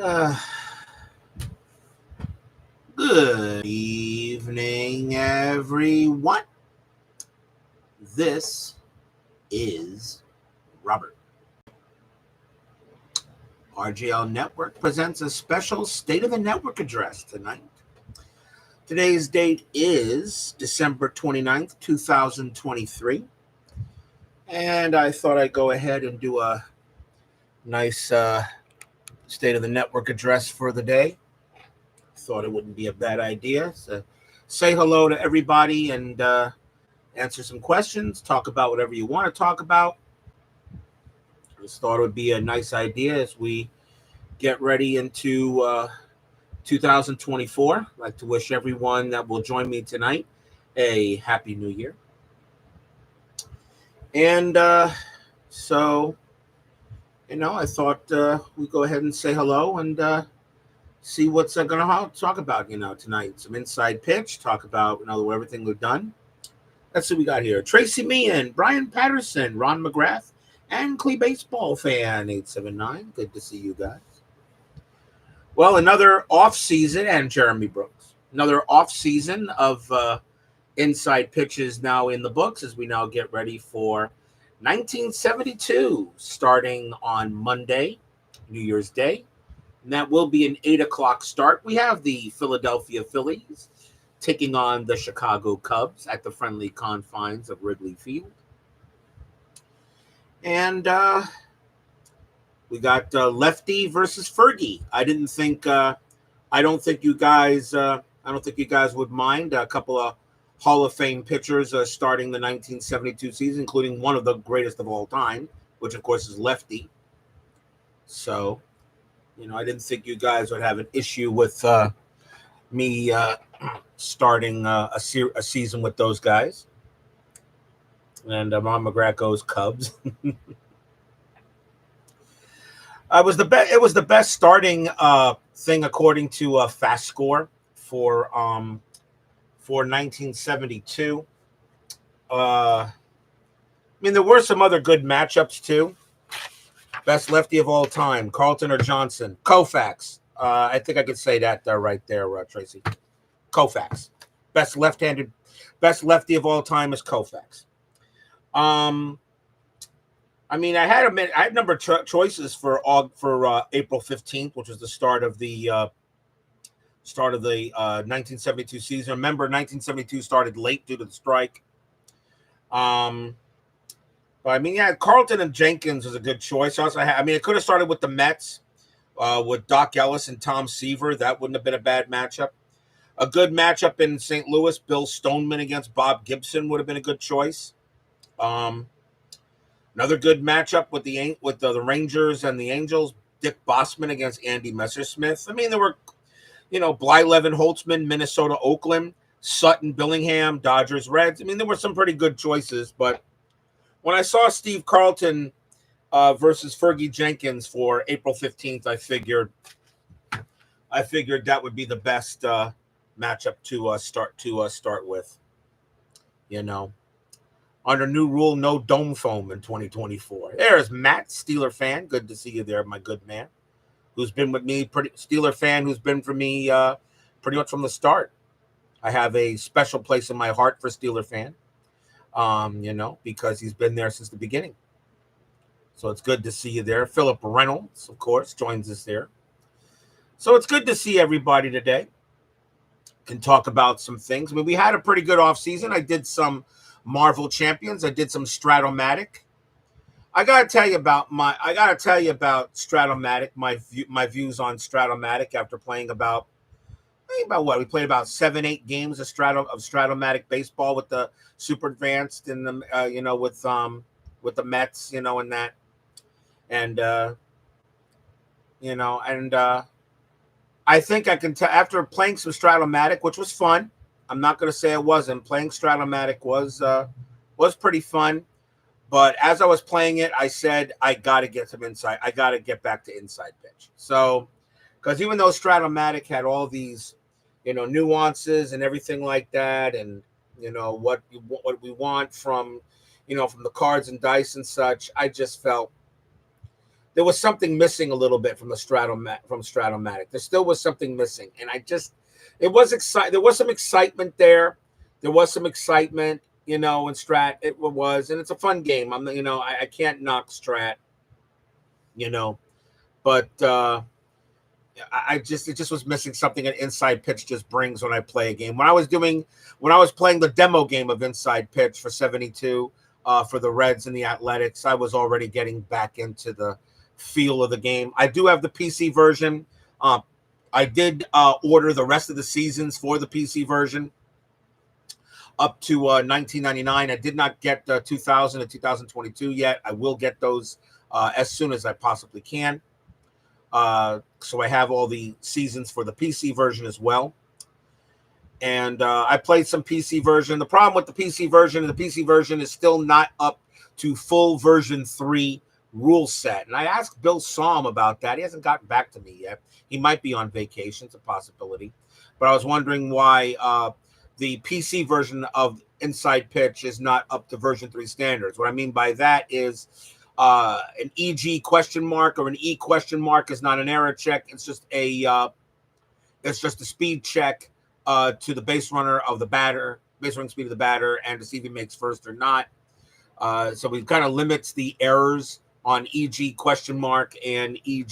Uh, Good evening, everyone. This is Robert. RJL Network presents a special State of the Network address tonight. Today's date is December 29th, 2023. And I thought I'd go ahead and do a nice State of the Network address for the day. Thought it wouldn't be a bad idea. So say hello to everybody and answer some questions, talk about whatever you want to talk about. I just thought it would be a nice idea as we get ready into 2024. I'd like to wish everyone that will join me tonight a happy new year. And so, I thought we'd go ahead and say hello and see what's going to talk about, tonight. Some inside pitch, talk about, everything we've done. That's who we got here. Tracy Meehan, Brian Patterson, Ron McGrath, and Clee Baseball Fan 879. Good to see you guys. Well, another off season, and Jeremy Brooks. Another off season of inside pitches now in the books as we now get ready for 1972, starting on Monday, New Year's Day. And that will be an 8 o'clock start. We have the Philadelphia Phillies taking on the Chicago Cubs at the friendly confines of Wrigley Field. And we got Lefty versus Fergie. I don't think you guys would mind a couple of Hall of Fame pitchers starting the 1972 season, including one of the greatest of all time, which of course is Lefty. So, I didn't think you guys would have an issue with me starting a season with those guys. And Ron McGrath goes Cubs. It was the best starting thing according to FastScore for 1972. There were some other good matchups too. Best lefty of all time, Carlton or Johnson? Koufax. I think I could say that right there, Tracy. Koufax. Best lefty of all time is Koufax. I had a number of choices for April 15th, which was the start of the 1972 season. Remember, 1972 started late due to the strike. Carlton and Jenkins was a good choice. Also, it could have started with the Mets, with Doc Ellis and Tom Seaver. That wouldn't have been a bad matchup. A good matchup in St. Louis, Bill Stoneman against Bob Gibson would have been a good choice. Another good matchup with the Rangers and the Angels, Dick Bossman against Andy Messersmith. There were, Blyleven Holtzman, Minnesota, Oakland, Sutton, Billingham, Dodgers, Reds. There were some pretty good choices, but when I saw Steve Carlton versus Fergie Jenkins for April 15th, I figured that would be the best matchup to start with. Under new rule, no dome foam in 2024. There's Matt, Steeler fan. Good to see you there, my good man. Who's been with me, Steeler fan, who's been for me pretty much from the start. I have a special place in my heart for Steeler fan. Because he's been there since the beginning. So it's good to see you there. Philip Reynolds, of course, joins us there. So it's good to see everybody today. Can talk about some things. We had a pretty good off season. I did some Marvel Champions. I did some Stratomatic. I gotta tell you about Stratomatic. My views on Stratomatic after playing about what we played about 7-8 games of Stratomatic baseball with the Super Advanced and the with the Mets, and that, and I think I can tell after playing some Stratomatic, which was fun. I'm not going to say it wasn't. Playing Stratomatic was pretty fun, but as I was playing it, I said I got to get some inside. I got to get back to inside pitch. So, because even though Stratomatic had all these nuances and everything like that, and what we want from from the cards and dice and such, I just felt there was something missing a little bit from the Stratomatic. There still was something missing, and it was exciting. There was some excitement there. There was some excitement, in Strat. It was, and it's a fun game. I can't knock Strat, but it just was missing something an Inside Pitch just brings when I play a game. When I was playing the demo game of Inside Pitch for 72 for the Reds and the Athletics, I was already getting back into the feel of the game. I do have the PC version. I did order the rest of the seasons for the PC version up to 1999. I did not get 2000 and 2022 yet. I will get those as soon as I possibly can. So I have all the seasons for the PC version as well. And I played some PC version. The problem with the PC version is still not up to full version 3 rule set. And I asked Bill Salm about that. He hasn't gotten back to me yet. He might be on vacation. It's a possibility. But I was wondering why the PC version of Inside Pitch is not up to version 3 standards. What I mean by that is an EG question mark or an E question mark is not an error check. It's just a speed check to the base runner of the batter, base running speed of the batter, and to see if he makes first or not. So it kind of limits the errors on EG question mark and E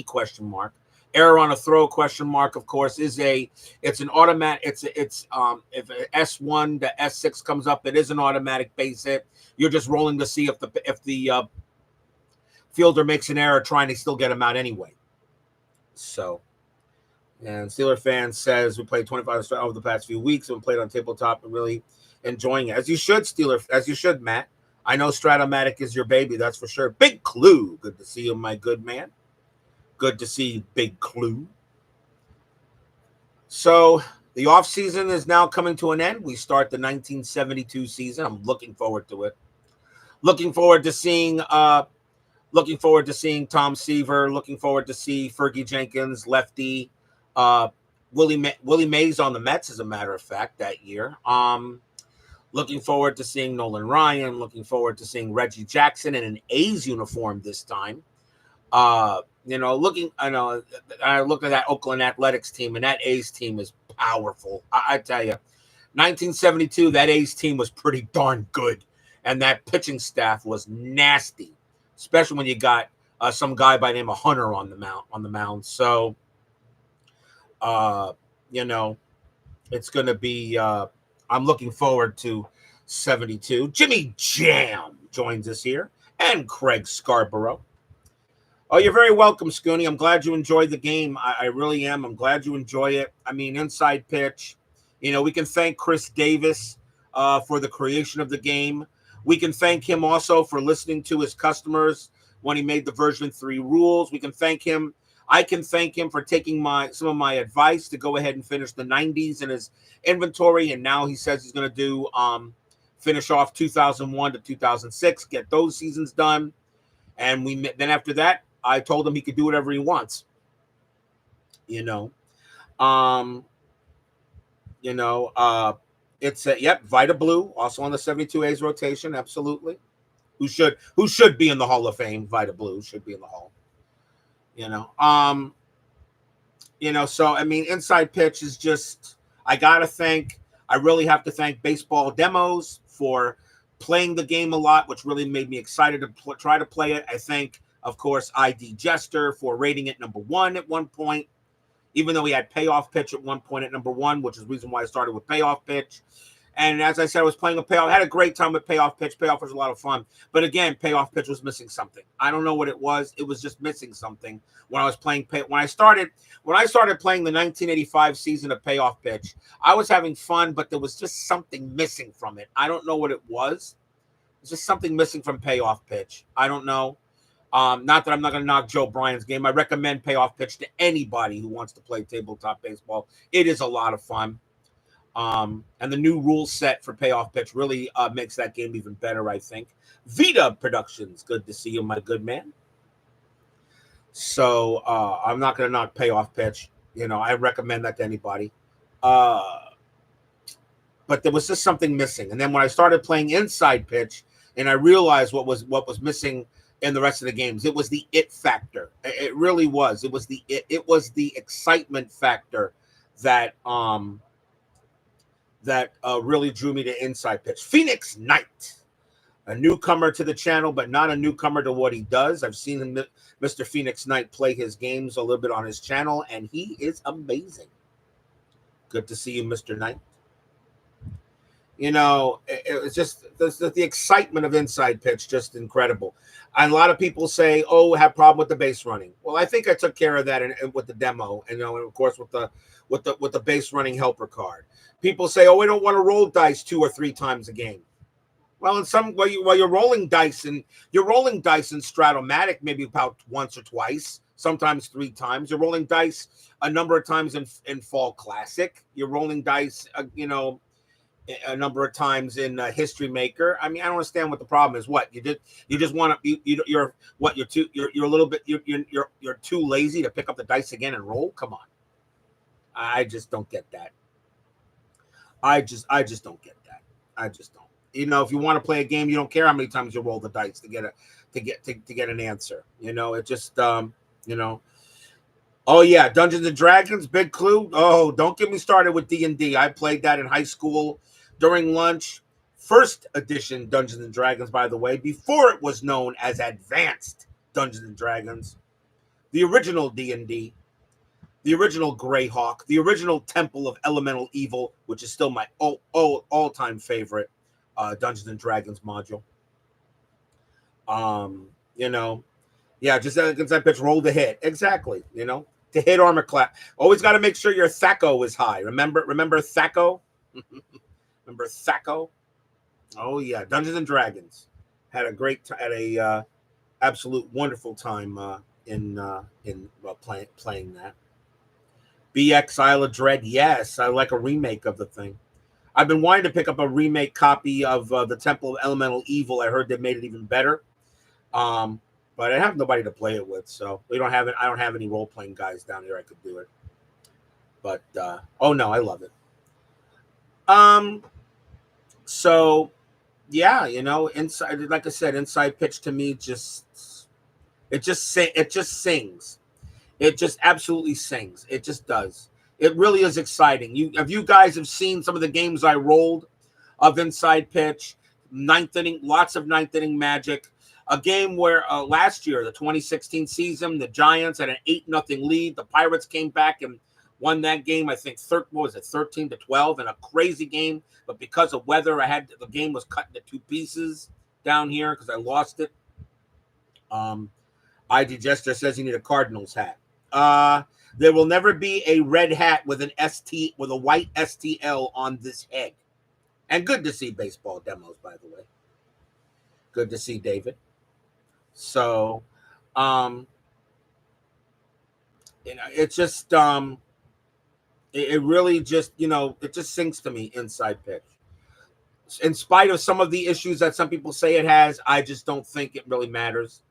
question mark. Error on a throw question mark, of course, it's an automatic. It's if S1 to S6 comes up, it is an automatic base hit. You're just rolling to see if the fielder makes an error, trying to still get him out anyway. So, and Steeler fan says we played 25 over the past few weeks and we played on Tabletop and really enjoying it. As you should, Matt. I know Stratomatic is your baby, that's for sure. Big Clue, good to see you, my good man. Good to see Big Clue. So the off season is now coming to an end. We start the 1972 season. I'm looking forward to it. Looking forward to seeing Tom Seaver. Looking forward to see Fergie Jenkins, lefty. Willie Mays on the Mets, as a matter of fact, that year. Looking forward to seeing Nolan Ryan. Looking forward to seeing Reggie Jackson in an A's uniform this time. I look at that Oakland Athletics team, and that A's team is powerful. I tell you, 1972, that A's team was pretty darn good, and that pitching staff was nasty, especially when you got some guy by the name of Hunter on the mound. So, it's going to be. I'm looking forward to 72. Jimmy Jam joins us here, and Craig Scarborough. Oh, you're very welcome, Scooney. I'm glad you enjoyed the game. I really am. I'm glad you enjoy it. I mean, Inside Pitch. We can thank Chris Davis for the creation of the game. We can thank him also for listening to his customers when he made the version 3 rules. We can thank him. I can thank him for taking some of my advice to go ahead and finish the 90s in his inventory. And now he says he's going to do finish off 2001 to 2006, get those seasons done. And then after that, I told him he could do whatever he wants. It's Vita Blue, also on the 72 A's rotation. Absolutely. Who should be in the Hall of Fame. Vita Blue should be in the Hall. So I mean, Inside Pitch is just, I really have to thank Baseball Demos for playing the game a lot, which really made me excited to try to play it. I thank, of course, ID Jester for rating it number 1 at one point, even though he had Payoff Pitch at one point at number 1, which is the reason why I started with Payoff Pitch. And as I said, I was playing with Payoff. I had a great time with Payoff Pitch. Payoff was a lot of fun. But again, Payoff Pitch was missing something. I don't know what it was. It was just missing something when I was playing. When I started playing the 1985 season of Payoff Pitch, I was having fun, but there was just something missing from it. I don't know what it was. It's just something missing from Payoff Pitch. I don't know. Not that I'm not going to knock Joe Bryan's game. I recommend Payoff Pitch to anybody who wants to play tabletop baseball. It is a lot of fun. And the new rule set for Payoff Pitch really makes that game even better, I think. Vita Productions, good to see you, my good man. So I'm not going to knock Payoff Pitch. I recommend that to anybody. But there was just something missing. And then when I started playing Inside Pitch, and I realized what was missing in the rest of the games. It was the it factor. It really was. It was the it. It was the excitement factor that really drew me to Inside Pitch. Phoenix Knight, a newcomer to the channel, but not a newcomer to what he does. I've seen him, Mr. Phoenix Knight, play his games a little bit on his channel, and he is amazing. Good to see you, Mr. Knight. You know, it's just the excitement of Inside Pitch, just incredible. And a lot of people say, "Oh, have problem with the base running." Well, I think I took care of that with the demo, and of course with the base running helper card. People say, "Oh, we don't want to roll dice 2 or 3 times a game." Well, in some while you're rolling dice and Stratomatic maybe about once or twice, sometimes 3 times. You're rolling dice a number of times in Fall Classic. You're rolling dice, a number of times in History Maker. I mean, I don't understand what the problem is. What you just want to you're a little bit you're too lazy to pick up the dice again and roll. Come on, I just don't get that. I just don't get that. I just don't. You know, if you want to play a game, you don't care how many times you roll the dice to get an answer. You know, it just you know. Oh yeah, Dungeons and Dragons, big clue. Oh, don't get me started with D&D. I played that in high school during lunch. First edition Dungeons and Dragons, by the way, before it was known as Advanced Dungeons and Dragons. The original D&D, the original Greyhawk, the original Temple of Elemental Evil, which is still my all-time favorite Dungeons and Dragons module. You know, yeah, just Inside Pitch, roll the hit. Exactly, you know. To hit armor class. Always got to make sure your THAC0 is high. Remember THAC0? Remember THAC0? Oh yeah, Dungeons and Dragons had a absolute wonderful time playing that. BX Isle of Dread. Yes, I like a remake of the thing. I've been wanting to pick up a remake copy of the Temple of Elemental Evil. I heard they made it even better. But I have nobody to play it with, so we don't have it. I don't have any role-playing guys down here I could do it. But oh no, I love it. So yeah, you know, inside, like I said, Inside Pitch to me just sings. It just absolutely sings. It just does. It really is exciting. If you guys have seen some of the games I rolled of Inside Pitch, ninth inning, lots of ninth inning magic. A game where last year, the 2016 season, the Giants had an 8-0 lead. The Pirates came back and won that game. I think 13-12 in a crazy game. But because of weather, the game was cut into 2 pieces down here because I lost it. ID Jester says you need a Cardinals hat. There will never be a red hat with a white STL on this head. And good to see baseball demos, by the way. Good to see David. So, you know, it just, it really just, you know, it just sinks to me, Inside Pitch. In spite of some of the issues that some people say it has, I just don't think it really matters.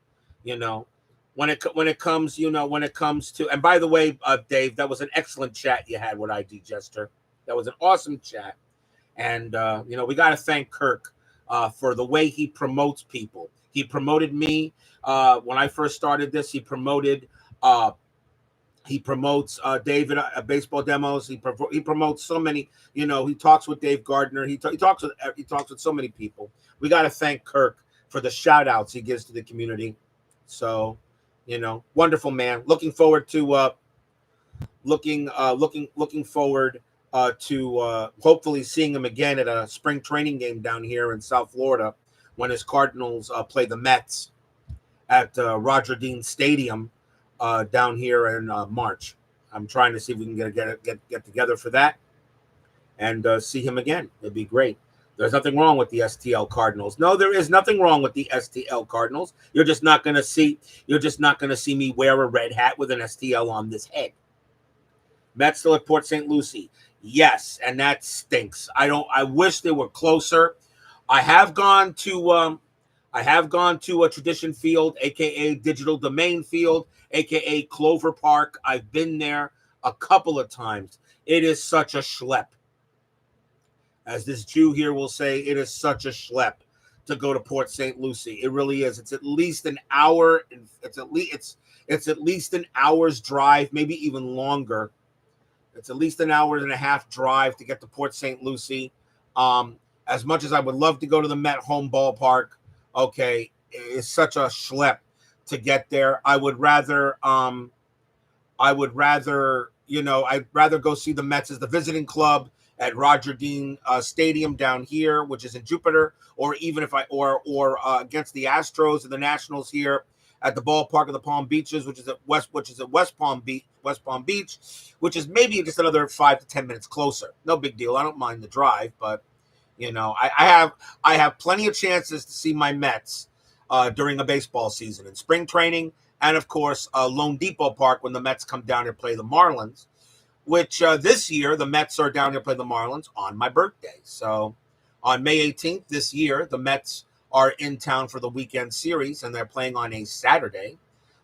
You know, when it comes to, and by the way, Dave, that was an excellent chat you had with ID Jester. That was an awesome chat. And, you know, we got to thank Kirk for the way he promotes people. He promoted me when I first started this. He promotes David baseball demos. He promotes so many. You know, he talks with Dave Gardner. He talks with so many people. We got to thank Kirk for the shout outs he gives to the community. So, you know, wonderful man. Looking forward to hopefully seeing him again at a spring training game down here in South Florida when his Cardinals play the Mets at Roger Dean Stadium down here in March. I'm trying to see if we can get together for that and see him again. It'd be great. There's nothing wrong with the STL Cardinals. No, there is nothing wrong with the STL Cardinals. You're just not gonna see me wear a red hat with an STL on this head. Mets still at Port St. Lucie. Yes, and that stinks. I wish they were closer. I have gone to a Tradition Field, aka Digital Domain Field, aka Clover Park. I've been there a couple of times. It is such a schlep. As this Jew here will say, it is such a schlep to go to Port St. Lucie. It really is. It's at least an hour. It's at least an hour's drive, maybe even longer. It's at least an hour and a half drive to get to Port St. Lucie. As much as I would love to go to the Met home ballpark, okay, it's such a schlep to get there. I'd rather, I'd rather go see the Mets as the visiting club at Roger Dean Stadium down here, which is in Jupiter, or even if against the Astros and the Nationals here at the ballpark of the Palm Beaches, which is at West Palm Beach, which is maybe just another 5 to 10 minutes closer. No big deal. I don't mind the drive, but I have plenty of chances to see my Mets during a baseball season in spring training, and of course Lone Depot Park when the Mets come down and play the Marlins. Which this year, the Mets are down here to play the Marlins on my birthday. So on May 18th this year, the Mets are in town for the weekend series, and they're playing on a Saturday.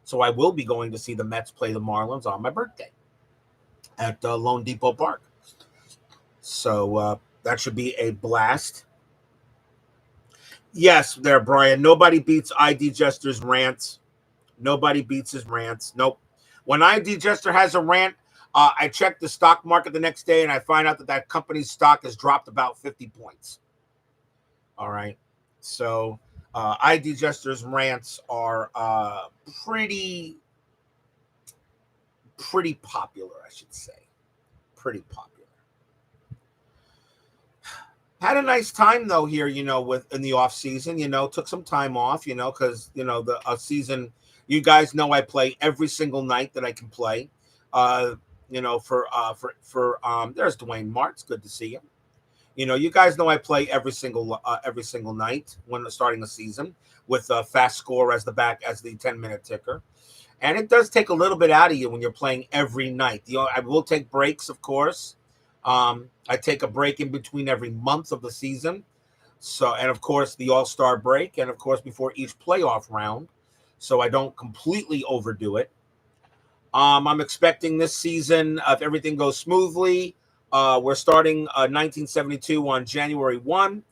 So I will be going to see the Mets play the Marlins on my birthday at Lone Depot Park. So that should be a blast. Yes, there, Brian. Nobody beats ID Jester's rants. Nobody beats his rants. Nope. When ID Jester has a rant, I checked the stock market the next day, and I find out that company's stock has dropped about 50 points. All right. So ID Jester's rants are pretty popular, I should say. Pretty popular. Had a nice time, though, here, in the off season, took some time off, because, the season, you guys know I play every single night that I can play. There's Dwayne Martz. Good to see you. You guys know I play every single night when starting the season with FastScore as the 10-minute ticker, and it does take a little bit out of you when you're playing every night. I will take breaks, of course. I take a break in between every month of the season, and of course the All-Star break, and of course before each playoff round, so I don't completely overdo it. I'm expecting this season, if everything goes smoothly, we're starting 1972 on January 1.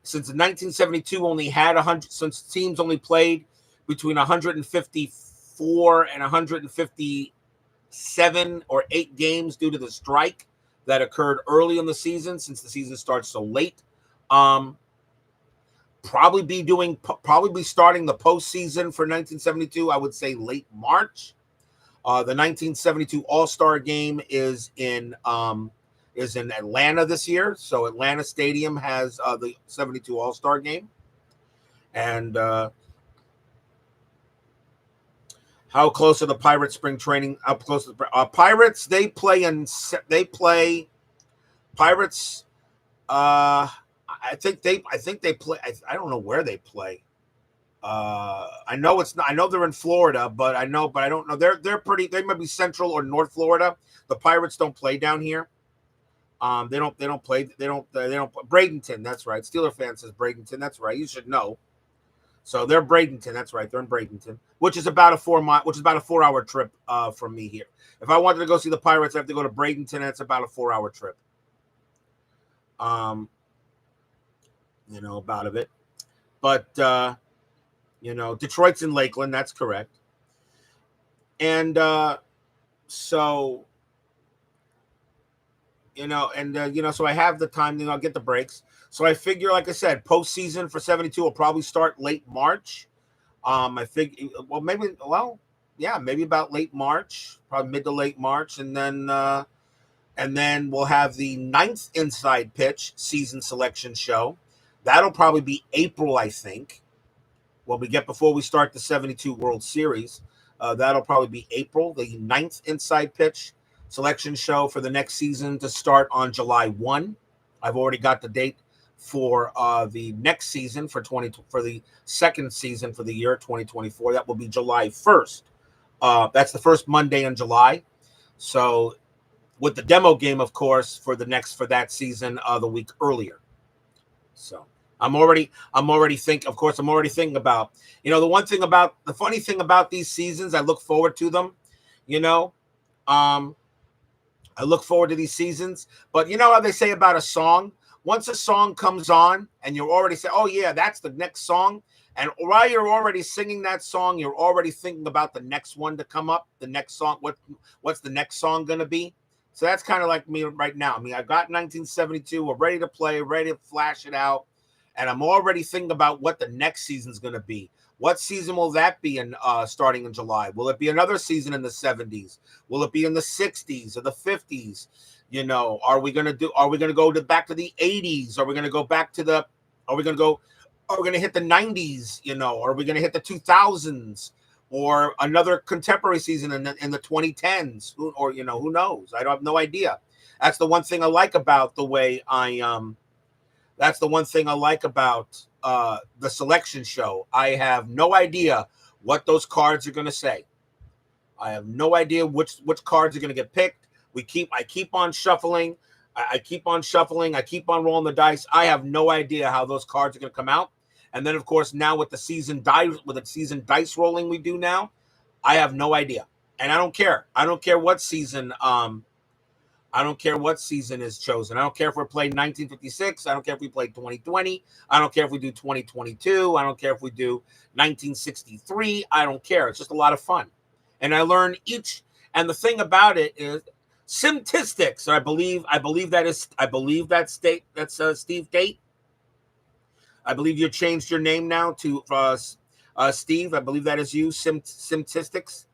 Since 1972 only had 100, since teams only played between 154 and 157 or 8 games due to the strike that occurred early in the season, since the season starts so late. Probably be starting the postseason for 1972, I would say late March. The 1972 All-Star game is in Atlanta this year. So Atlanta Stadium has the 72 All-Star game. And how close are the Pirates spring training? Up close to the Pirates? Pirates. I think they play. I don't know where they play. I know they're in Florida, but I don't know. They're pretty. They might be Central or North Florida. The Pirates don't play down here. They don't play. They don't. Bradenton. That's right. Steeler fan says Bradenton. That's right. You should know. So they're Bradenton. That's right. They're in Bradenton, which is about a 4-hour trip from me here. If I wanted to go see the Pirates, I have to go to Bradenton, and it's about a 4-hour trip. About a bit, but Detroit's in Lakeland. That's correct. And so I have the time. I'll get the breaks. So I figure, like I said, postseason for 72 will probably start late March. I figure, maybe about late March, probably mid to late March, and then we'll have the 9th Inside Pitch season selection show. That'll probably be April, I think. Before we start the 72 World Series. That'll probably be April, the 9th Inside Pitch selection show for the next season to start on July 1. I've already got the date for the next season for the second season for the year 2024. That will be July 1st. That's the first Monday in July. So with the demo game, of course, for that season the week earlier. So I'm already thinking about, the funny thing about these seasons, I look forward to them, I look forward to these seasons, but you know how they say about a song, once a song comes on and you're already saying, oh yeah, that's the next song. And while you're already singing that song, you're already thinking about the next one to come up, the next song. What's the next song going to be? So that's kind of like me right now. I mean, I got 1972. We're ready to play, ready to flash it out. And I'm already thinking about what the next season's going to be. What season will that be in starting in July? Will it be another season in the 70s? Will it be in the 60s or the 50s? You know, are we going to go back to the 80s? Are we going to go back to the are we going to hit the 90s, you know? Are we going to hit the 2000s or another contemporary season in the 2010s? Or you know, who knows? I have no idea. That's the one thing I like about the way that's the one thing I like about the selection show. I have no idea what those cards are going to say. I have no idea which cards are going to get picked. I keep on shuffling. I keep on shuffling. I keep on rolling the dice. I have no idea how those cards are going to come out. And then, of course, now with the season dice rolling we do now, I have no idea. And I don't care. I don't care what season. I don't care what season is chosen. I don't care if we're playing 1956. I don't care if we play 2020. I don't care if we do 2022. I don't care if we do 1963. I don't care. It's just a lot of fun. And I learn each. And the thing about it is Simtistics. I believe that's Steve Tate. I believe you changed your name now to Steve. I believe that is you, Simtistics.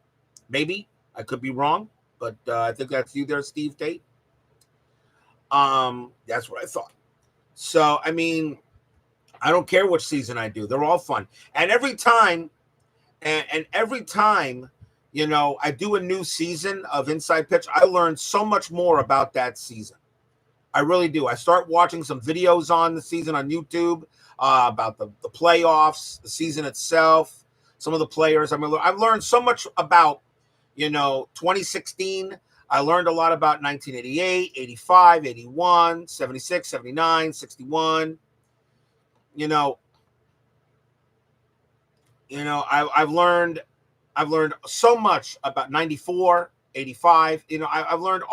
Maybe. I could be wrong, but I think that's you there, Steve Tate. That's what I thought. So, I mean, I don't care which season I do. They're all fun. And every time, you know, I do a new season of Inside Pitch, I learn so much more about that season. I really do. I start watching some videos on the season on YouTube about the playoffs, the season itself, some of the players. I mean, I've learned so much about, you know, 2016. I learned a lot about 1988, 85, 81, 76, 79, 61. I've learned so much about 94, 85. You know, I've learned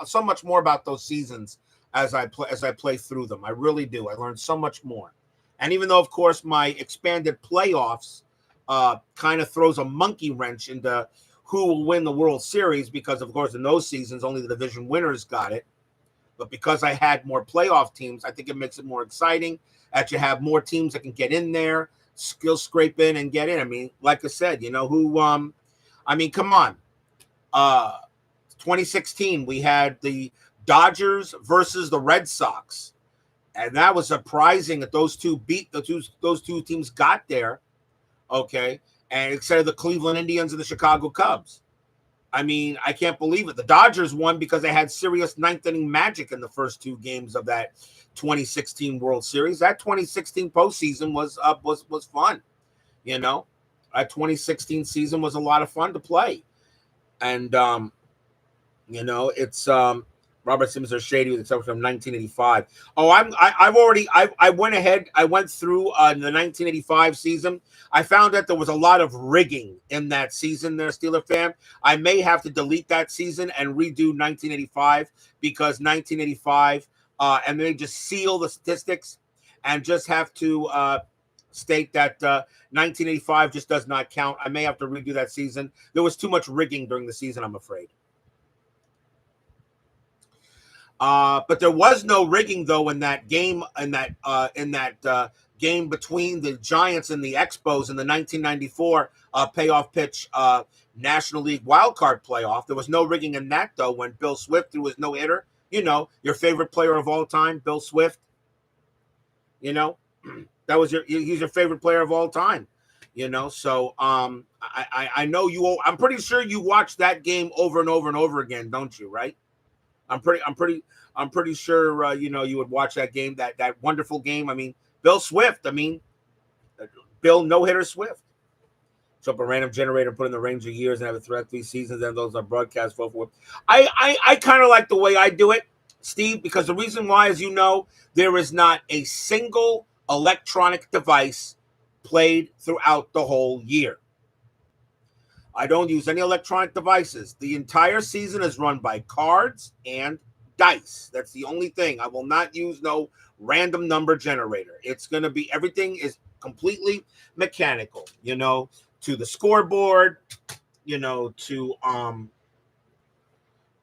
so much more about those seasons as I play through them. I really do. I learned so much more. And even though, of course, my expanded playoffs kind of throws a monkey wrench into who will win the World Series, because, of course, in those seasons, only the division winners got it. But because I had more playoff teams, I think it makes it more exciting that you have more teams that can get in there, skill scrape in and get in. I mean, like I said, you know, come on. 2016, we had the Dodgers versus the Red Sox. And that was surprising that those two teams got there. Okay. And instead of the Cleveland Indians and the Chicago Cubs. I mean, I can't believe it. The Dodgers won because they had serious ninth inning magic in the first two games of that 2016 World Series. That 2016 postseason was fun. You know, that 2016 season was a lot of fun to play. And, you know, it's Robert Simmons are shady with exception from 1985. Oh, I went ahead. I went through the 1985 season. I found that there was a lot of rigging in that season there, Steeler fan. I may have to delete that season and redo 1985 because 1985, and then just seal the statistics and just have to state that 1985 just does not count. I may have to redo that season. There was too much rigging during the season, I'm afraid. But there was no rigging though in that game, game between the Giants and the Expos in the 1994 payoff pitch National League wildcard playoff. There was no rigging in that though when Bill Swift threw his no-hitter. You know, your favorite player of all time, Bill Swift. You know, that was he's your favorite player of all time. You know, so I know you. I'm pretty sure you watched that game over and over and over again, don't you? Right? I'm pretty sure you know, you would watch that game, that wonderful game. I mean, Bill Swift. I mean, Bill no-hitter Swift. So up a random generator, put in the range of years, and have it throughout 3 seasons, and those are broadcast for. I kind of like the way I do it, Steve, because the reason why, as you know, there is not a single electronic device played throughout the whole year. I don't use any electronic devices. The entire season is run by cards and dice. That's the only thing. I will not use no random number generator. It's going to be, everything is completely mechanical, to the scoreboard, to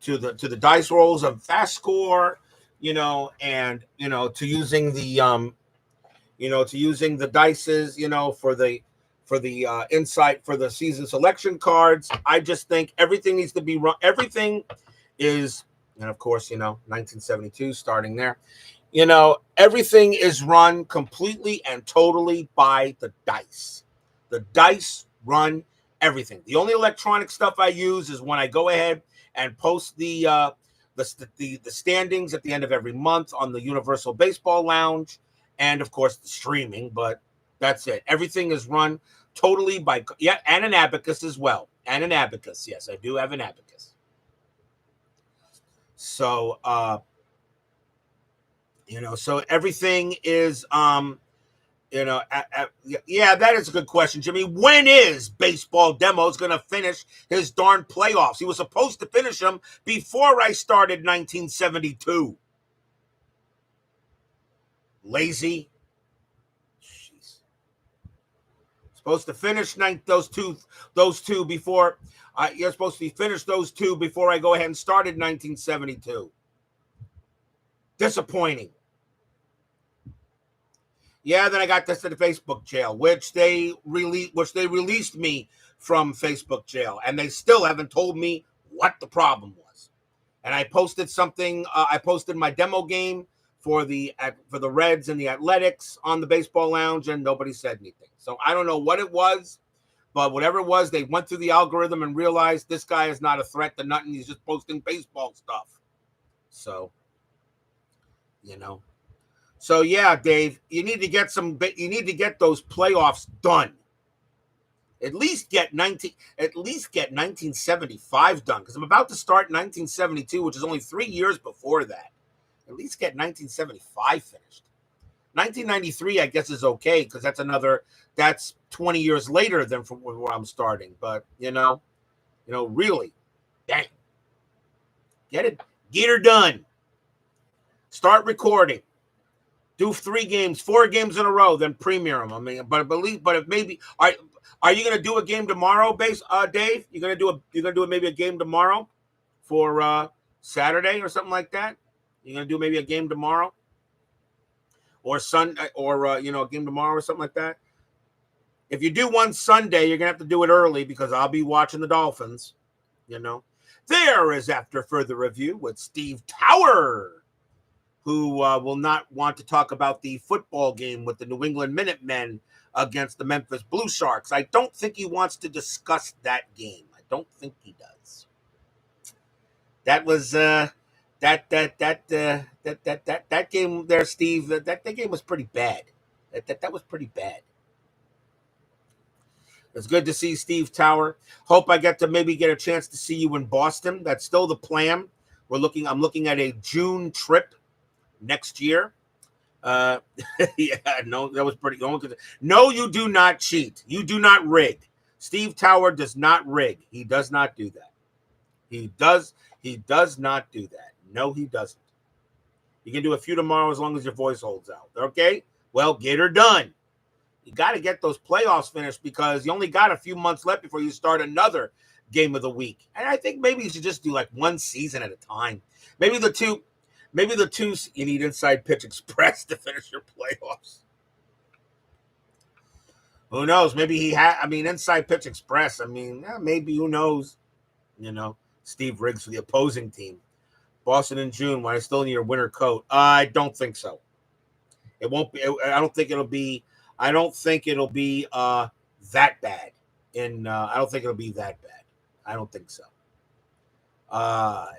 the dice rolls of FastScore, and to using the dices, for the insight for the season selection cards. I just think everything needs to be run. Everything is, and of course, 1972 starting there. Everything is run completely and totally by the dice. The dice run everything. The only electronic stuff I use is when I go ahead and post the standings at the end of every month on the Universal Baseball Lounge, and of course the streaming. But that's it. Everything is run totally by, and an abacus as well. And an abacus. Yes, I do have an abacus. So, so everything is, yeah, that is a good question, Jimmy. When is Baseball Demos going to finish his darn playoffs? He was supposed to finish them before I started 1972. Lazy. Jeez. Supposed to finish those two before. You're supposed to finish those two before I go ahead and started 1972. Disappointing. Yeah, then I got this to the Facebook jail, which they released me from Facebook jail, and they still haven't told me what the problem was. And I posted something. I posted my demo game for the Reds and the Athletics on the Baseball Lounge, and nobody said anything. So I don't know what it was, but whatever it was, they went through the algorithm and realized this guy is not a threat to nothing. He's just posting baseball stuff. So, So yeah, Dave, you need to get those playoffs done. At least get 1975 done, because I'm about to start 1972, which is only 3 years before that. At least get 1975 finished. 1993, I guess, is okay, because that's 20 years later than from where I'm starting. But really, dang, get her done. Start recording. Do 4 games in a row, then premiere them. I mean, but if maybe are you going to do a game tomorrow, Dave? You're going to do maybe a game tomorrow for Saturday or something like that. You're going to do maybe a game tomorrow or Sunday, or a game tomorrow or something like that. If you do one Sunday, you're going to have to do it early, because I'll be watching the Dolphins. There is After Further Review with Steve Tower, who will not want to talk about the football game with the New England Minutemen against the Memphis Blue Sharks. I don't think he wants to discuss that game. I don't think he does. That was that game there, Steve. That game was pretty bad. That was pretty bad. It's good to see Steve Tower. Hope I get a chance to see you in Boston. That's still the plan. I'm looking at a June trip next year. Yeah, no, that was pretty good. No, you do not cheat. You do not rig. Steve Tower does not rig. He does not do that. He does not do that. No, he doesn't. You can do a few tomorrow as long as your voice holds out. Okay? Well, get her done. You got to get those playoffs finished, because you only got a few months left before you start another game of the week. And I think maybe you should just do like one season at a time. Maybe the two, you need Inside Pitch Express to finish your playoffs. Who knows? Maybe Inside Pitch Express. Maybe, who knows? Steve Riggs for the opposing team. Boston in June, when I still need your winter coat. I don't think so. It won't be. I don't think it'll be that bad. I don't think it'll be that bad. I don't think so.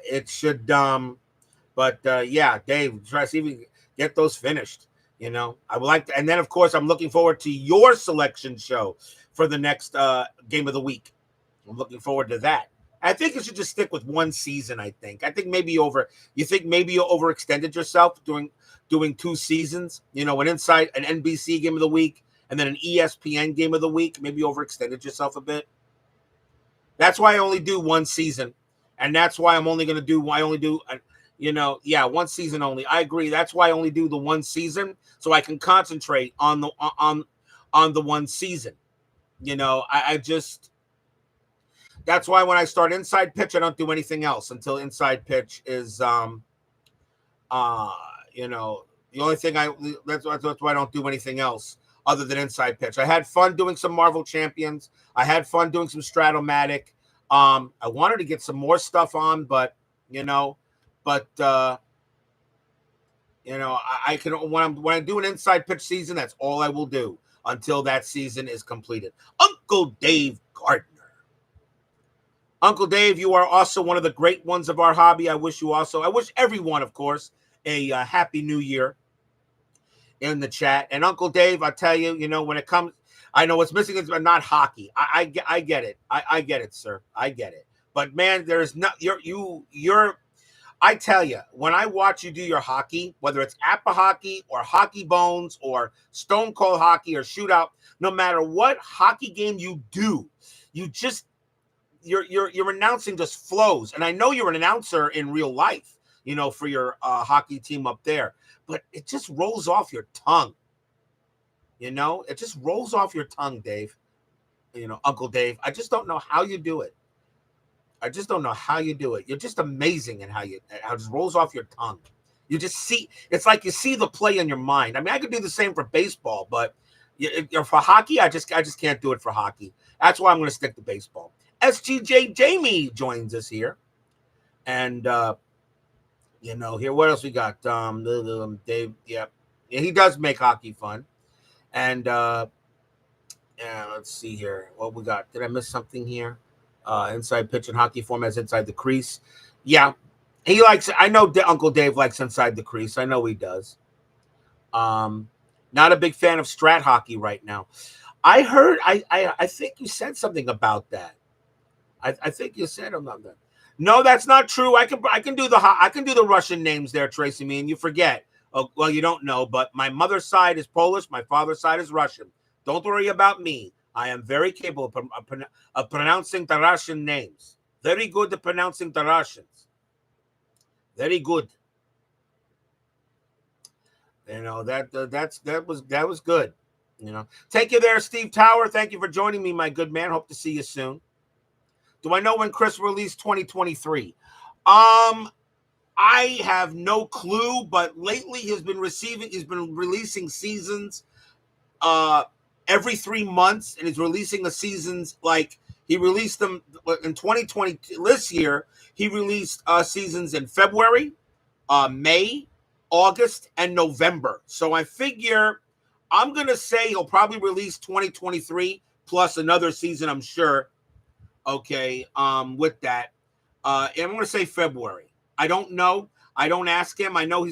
It should. But yeah, Dave, try to see if we can get those finished. I would like to, and then of course I'm looking forward to your selection show for the next game of the week. I'm looking forward to that. I think you should just stick with one season. I think maybe you overextended yourself doing 2 seasons. An NBC game of the week and then an ESPN game of the week. Maybe you overextended yourself a bit. That's why I only do one season, and that's why I'm only going to do. Yeah, one season only. I agree. That's why I only do the one season, so I can concentrate on the one season. I just that's why when I start inside pitch, I don't do anything else until inside pitch is uh you know the only thing that's why I don't do anything else other than inside pitch. I had fun doing some Marvel Champions. I had fun doing some Stratomatic. I wanted to get some more stuff on, but you know, but I can when I do an inside pitch season, that's all I will do until that season is completed. Uncle Dave Gardner. Uncle Dave, you are also one of the great ones of our hobby. I wish everyone, of course, a happy new year in the chat. And Uncle Dave, I tell you, when it comes, I know what's missing is not hockey. I get it. I get it, sir. I get it. But man, there's not you're I tell you, when I watch you do your hockey, whether it's Appa hockey or Hockey Bones or Stone Cold hockey or shootout, no matter what hockey game you do, you just your announcing just flows. And I know you're an announcer in real life, for your hockey team up there, but it just rolls off your tongue. It just rolls off your tongue, Dave. Uncle Dave. I just don't know how you do it. I just don't know how you do it. You're just amazing in how it just rolls off your tongue. You just see, it's like you see the play in your mind. I mean, I could do the same for baseball, but for hockey, I just can't do it for hockey. That's why I'm going to stick to baseball. SGJ Jamie joins us here. And, here, what else we got? Dave, yeah, he does make hockey fun. And, let's see here. What we got? Did I miss something here? Inside pitch and hockey formats inside the crease. Yeah, he likes it. I know Uncle Dave likes inside the crease. I know he does. Not a big fan of strat hockey right now. I heard. I think you said something about that. I think you said about that. No, that's not true. I can do the Russian names there, Tracy. Me and you forget. Oh, well, you don't know, but my mother's side is Polish. My father's side is Russian. Don't worry about me. I am very capable of pronouncing the Russian names. Very good at pronouncing the Russians. Very good. That was good. Take you there, Steve Tower. Thank you for joining me, my good man. Hope to see you soon. Do I know when Chris released 2023? I have no clue, but lately he's been releasing seasons every 3 months, and he's releasing the seasons like he released them in 2020. This year, he released seasons in February, May, August, and November. So I figure I'm going to say he'll probably release 2023 plus another season, I'm sure. Okay, with that. And I'm going to say February. I don't know. I don't ask him. I know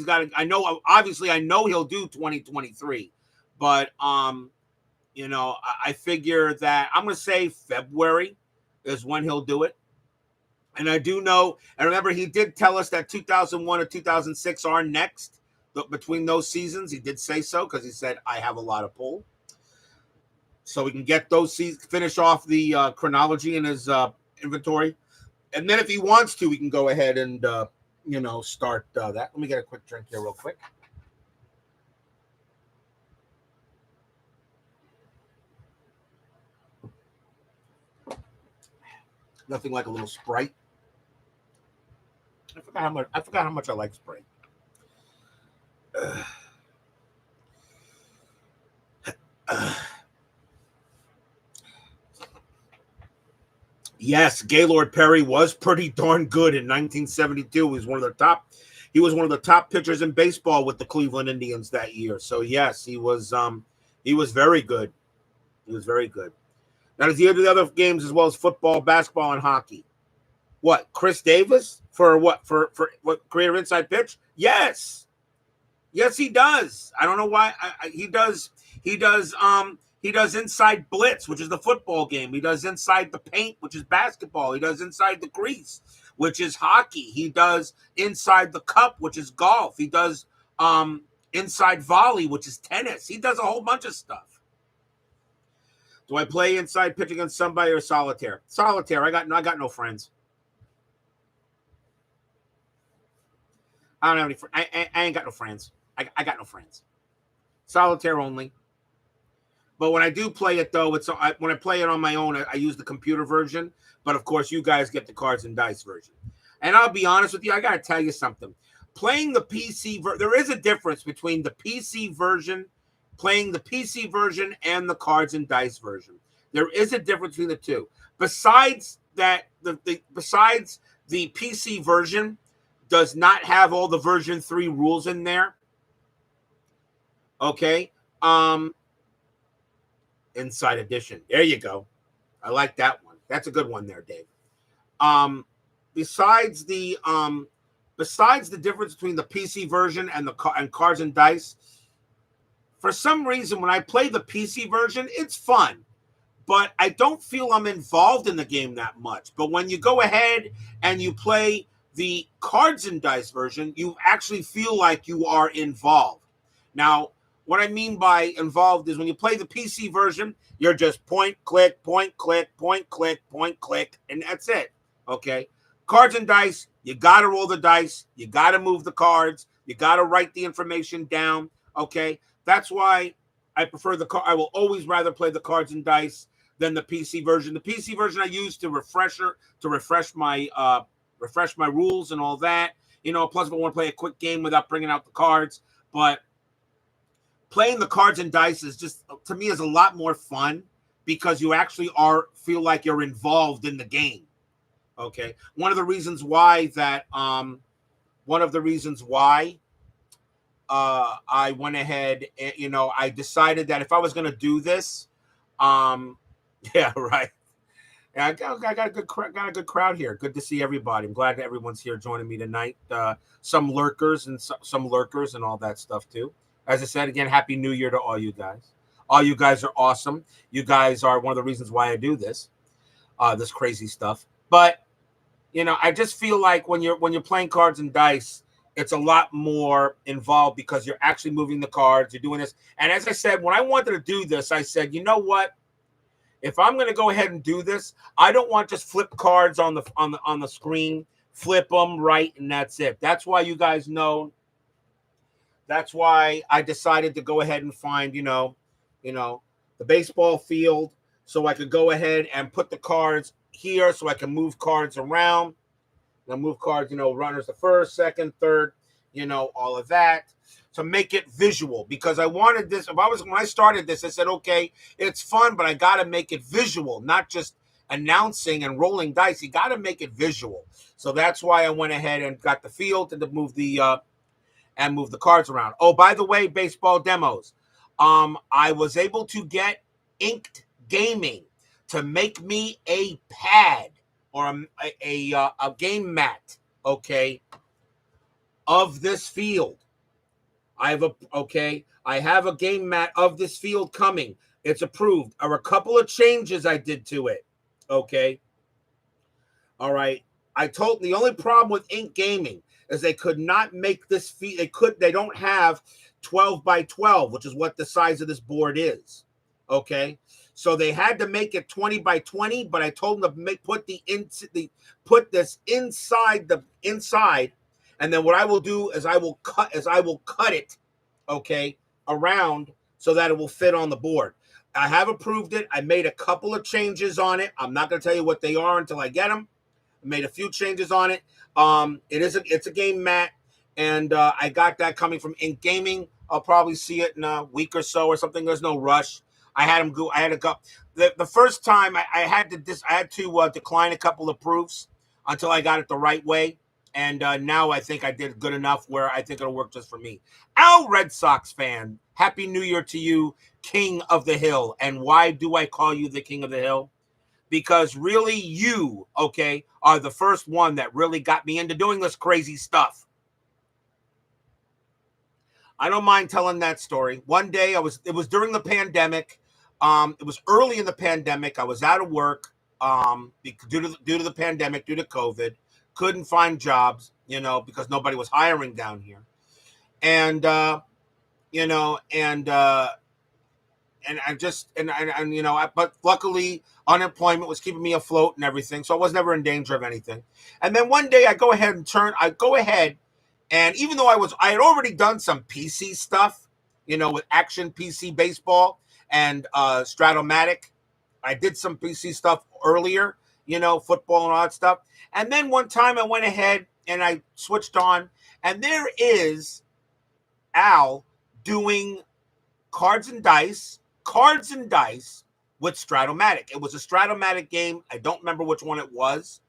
obviously I know he'll do 2023, but I figure that I'm going to say February is when he'll do it. And I do know, and remember, he did tell us that 2001 and 2006 are next between those seasons. He did say so because he said, I have a lot of pull. So we can get those seasons, finish off the chronology in his inventory. And then if he wants to, we can go ahead and, start that. Let me get a quick drink here real quick. Nothing like a little Sprite. I forgot how much I like Sprite. Yes, Gaylord Perry was pretty darn good in 1972. He was one of the top pitchers in baseball with the Cleveland Indians that year. So yes, he was very good. He was very good. Now, does he do the other games as well as football, basketball, and hockey? What, Chris Davis? For what? For what, creative inside pitch? Yes. Yes, he does. I don't know why. He does inside blitz, which is the football game. He does inside the paint, which is basketball. He does inside the crease, which is hockey. He does inside the cup, which is golf. He does inside volley, which is tennis. He does a whole bunch of stuff. Do I play inside pitch against somebody or solitaire? Solitaire. I got no friends. I don't have any. I ain't got no friends. I got no friends. Solitaire only. But when I do play it, though, when I play it on my own, I use the computer version. But of course, you guys get the cards and dice version. And I'll be honest with you, I got to tell you something. Playing the PC there is a difference between the PC version, playing the PC version, and the cards and dice version. There is a difference between the two. Besides that, besides the PC version does not have all the version 3 rules in there. Okay. Inside Edition. There you go. I like that one. That's a good one there, Dave. Besides the difference between the PC version and and cards and dice, for some reason when I play the PC version, it's fun, but I don't feel I'm involved in the game that much. But when you go ahead and you play the cards and dice version, you actually feel like you are involved. Now, what I mean by involved is when you play the PC version, you're just point, click, point, click, point, click, point, click, and that's it. Okay. Cards and dice, you got to roll the dice. You got to move the cards. You got to write the information down. Okay. That's why I prefer I will always rather play the cards and dice than the PC version. The PC version I use to refresh my rules and all that. Plus if I want to play a quick game without bringing out the cards. But playing the cards and dice is just, to me, is a lot more fun because you actually feel like you're involved in the game. Okay. One of the reasons why I went ahead and, I decided that if I was going to do this, yeah, right. Yeah, I got a good crowd here. Good to see everybody. I'm glad that everyone's here joining me tonight. Some lurkers and all that stuff too. As I said, again, Happy New Year to all you guys. All you guys are awesome. You guys are one of the reasons why I do this crazy stuff. But, I just feel like when you're playing cards and dice, it's a lot more involved because you're actually moving the cards. You're doing this. And as I said, when I wanted to do this, I said, you know what? If I'm going to go ahead and do this, I don't want just flip cards on the screen, flip them right, and that's it. That's why you guys know. That's why I decided to go ahead and find, the baseball field, so I could go ahead and put the cards here, so I can move cards around. Move cards, runners the first, second, third, all of that, to make it visual, because I wanted this. When I started this, I said, okay, it's fun, but I got to make it visual, not just announcing and rolling dice. You got to make it visual. So that's why I went ahead and got the field to move the cards around. Oh, by the way, baseball demos. I was able to get Inked Gaming to make me a pad or a game mat, okay, of this field. I have a game mat of this field coming. It's approved. There are a couple of changes I did to it, okay. All right. The only problem with Ink Gaming is they could not make this field. They don't have 12 by 12, which is what the size of this board is, okay. So they had to make it 20 by 20, but I told them to put this inside, and then what I will do is I will cut it, okay, around so that it will fit on the board. I have approved it. I made a couple of changes on it. I'm not going to tell you what they are until I get them. I made a few changes on it. It's a game mat, and I got that coming from Ink Gaming. I'll probably see it in a week or so or something. There's no rush. I had to go. The first time I had to decline a couple of proofs until I got it the right way. And now I think I did good enough where I think it'll work just for me. Al, Red Sox fan, Happy New Year to you, King of the Hill. And why do I call you the King of the Hill? Because really you, okay, are the first one that really got me into doing this crazy stuff. I don't mind telling that story. One day it was during the pandemic. It was early in the pandemic. I was out of work due to the pandemic, due to COVID. Couldn't find jobs, because nobody was hiring down here. And but luckily unemployment was keeping me afloat and everything. So I was never in danger of anything. And then one day I go ahead And even though I had already done some PC stuff, with Action PC Baseball and Stratomatic, I did some PC stuff earlier, football and all that stuff. And then one time I went ahead and I switched on, and there is Al doing cards and dice with Stratomatic. It was a Stratomatic game. I don't remember which one it was.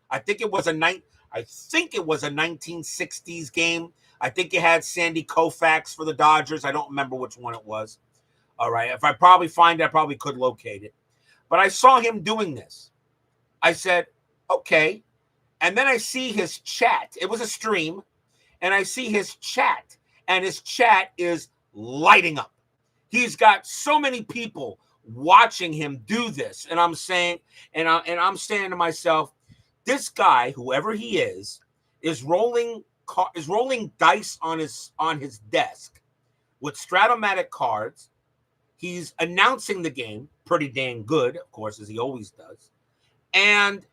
I think it was a 1960s game. I think it had Sandy Koufax for the Dodgers. I don't remember which one it was. All right. If I probably find it, I probably could locate it. But I saw him doing this. I said, okay. And then I see his chat. It was a stream. And I see his chat. And his chat is lighting up. He's got so many people watching him do this. And I'm saying, and I'm saying to myself, this guy, whoever he is rolling dice on his desk with Stratomatic cards. He's announcing the game pretty dang good, of course, as he always does. And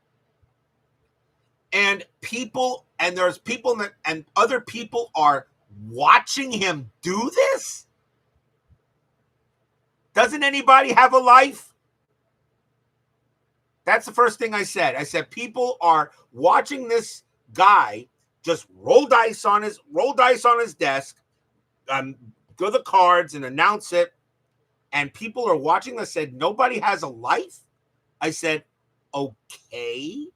there's people and other people are watching him do this. Doesn't anybody have a life? That's the first thing I said. I said people are watching this guy just roll dice on his desk, go the cards and announce it, and people are watching this. Said nobody has a life. I said, okay.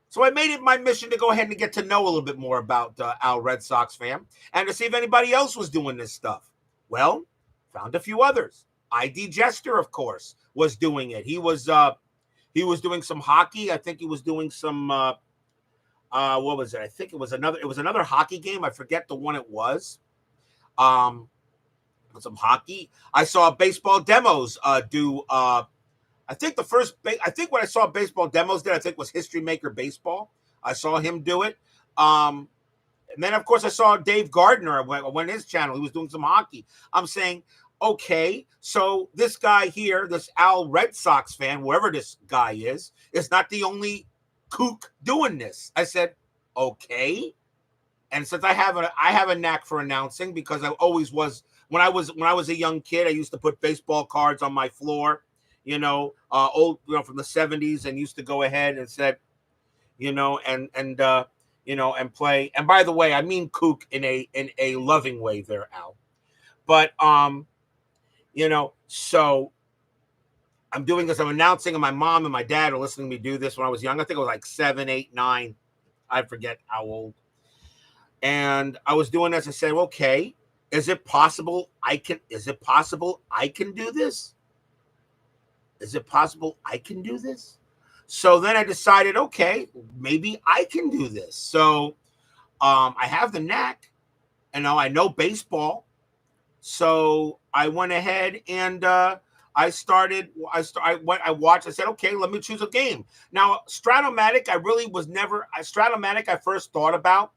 So I made it my mission to go ahead and get to know a little bit more about Al Red Sox fan and to see if anybody else was doing this stuff. Well, found a few others. ID Jester, of course, was doing it. He was doing some hockey. I think he was doing some what was it? I think it was another hockey game. I forget the one it was. Some hockey. I saw baseball demos do I think what I saw baseball demos did, I think, was History Maker Baseball. I saw him do it. And then, of course, I saw Dave Gardner when his channel, he was doing some hockey. I'm saying, okay, so this guy here, this Al Red Sox fan, whoever this guy is not the only kook doing this. I said, okay. And since I have a knack for announcing, because I always was, when I was a young kid, I used to put baseball cards on my floor, old, from the 70s, and used to go ahead and said, and play. And by the way, I mean kook in a loving way there, Al. But so I'm doing this. I'm announcing, and my mom and my dad are listening to me do this when I was young. I think it was like 7, 8, 9. I forget how old. And I was doing this. I said, okay, is it possible I can do this? Is it possible I can do this? So then I decided, okay, maybe I can do this. So I have the knack, and I know baseball. So I went ahead and I watched. I said, okay, let me choose a game. Now, Stratomatic, Stratomatic I first thought about,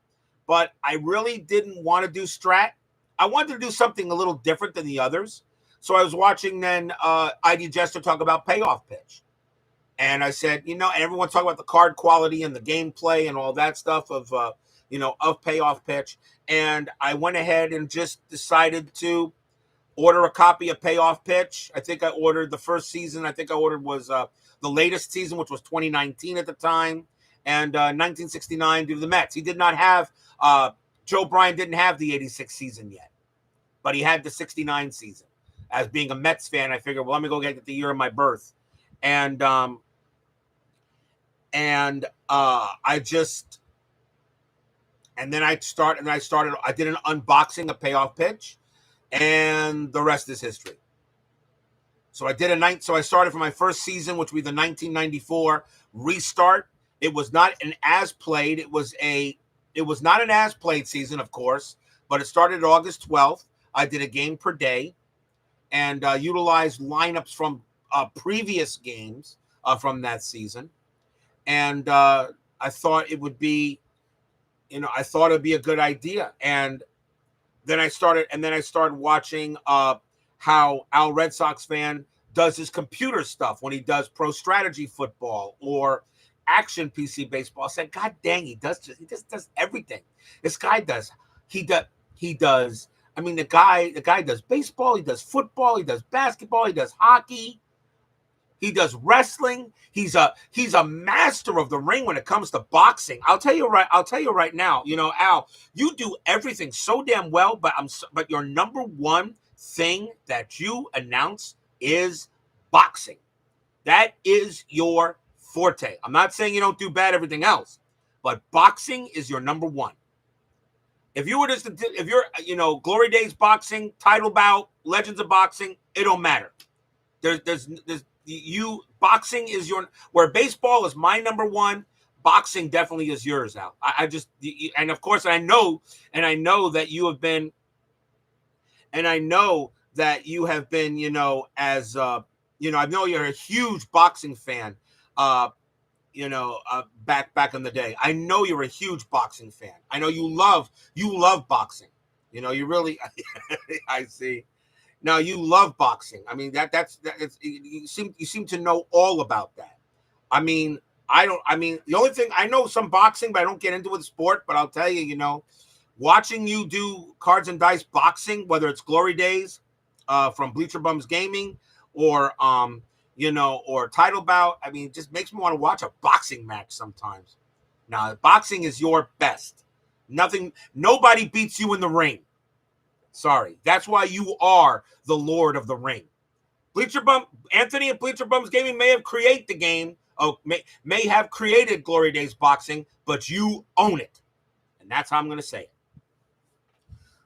but I really didn't want to do Strat. I wanted to do something a little different than the others. So I was watching then ID Jester talk about Payoff Pitch. And I said, and everyone talk about the card quality and the gameplay and all that stuff of Payoff Pitch. And I went ahead and just decided to order a copy of Payoff Pitch. I think I ordered the first season. I think I ordered was the latest season, which was 2019 at the time, and 1969 due to the Mets. He did not have, Joe Bryan didn't have the 86 season yet, but he had the 69 season. As being a Mets fan, I figured, well, let me go get the year of my birth. And I did an unboxing of Payoff Pitch, and the rest is history. So I started for my first season, which would be the 1994 restart. It was not an as played. It was not an as played season, of course, but it started August 12th. I did a game per day and utilized lineups from previous games from that season. And I thought it would be, it'd be a good idea. And then I started watching how Al Red Sox fan does his computer stuff when he does Pro Strategy Football, or action PC baseball. I said, God dang, he just does everything. This guy does. He does. I mean, the guy does baseball. He does football. He does basketball. He does hockey. He does wrestling. He's a master of the ring when it comes to boxing. I'll tell you right now. You know, Al, you do everything so damn well, but your number one thing that you announce is boxing. That is your forte. I'm not saying you don't do bad everything else, but boxing is your number one. If you're Glory Days boxing, title bout, Legends of Boxing, it don't matter. There's boxing is where baseball is my number one. Boxing definitely is yours, Al. And of course I know that you have been, as I know you're a huge boxing fan. Back in the day, I know you're a huge boxing fan. I know you love boxing. You really, I see. Now you love boxing. I mean, you seem to know all about that. I mean, the only thing I know some boxing, but I don't get into the sport. But I'll tell you, watching you do cards and dice boxing, whether it's Glory Days, from Bleacher Bums Gaming, or or title bout. I mean, it just makes me want to watch a boxing match sometimes. Now, boxing is your best. Nobody beats you in the ring. Sorry. That's why you are the Lord of the Ring. Anthony at Bleacher Bums Gaming may have created the game, may have created Glory Days boxing, but you own it. And that's how I'm going to say it.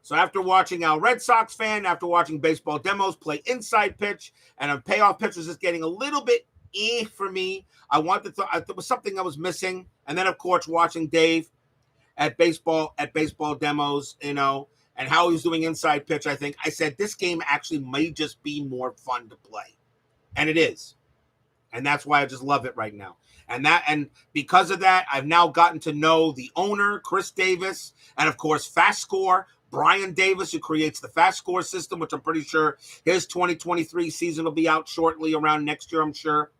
So after watching our Red Sox fan, after watching baseball demos play inside pitch, and a payoff pitch was just getting a little bit for me. There was something I was missing. And then, of course, watching Dave at baseball demos, and how he was doing inside pitch, I said, this game actually may just be more fun to play. And it is. And that's why I just love it right now. And because of that, I've now gotten to know the owner, Chris Davis, and of course, FastScore, Brian Davis, who creates the FastScore system, which I'm pretty sure his 2023 season will be out shortly, around next year, I'm sure.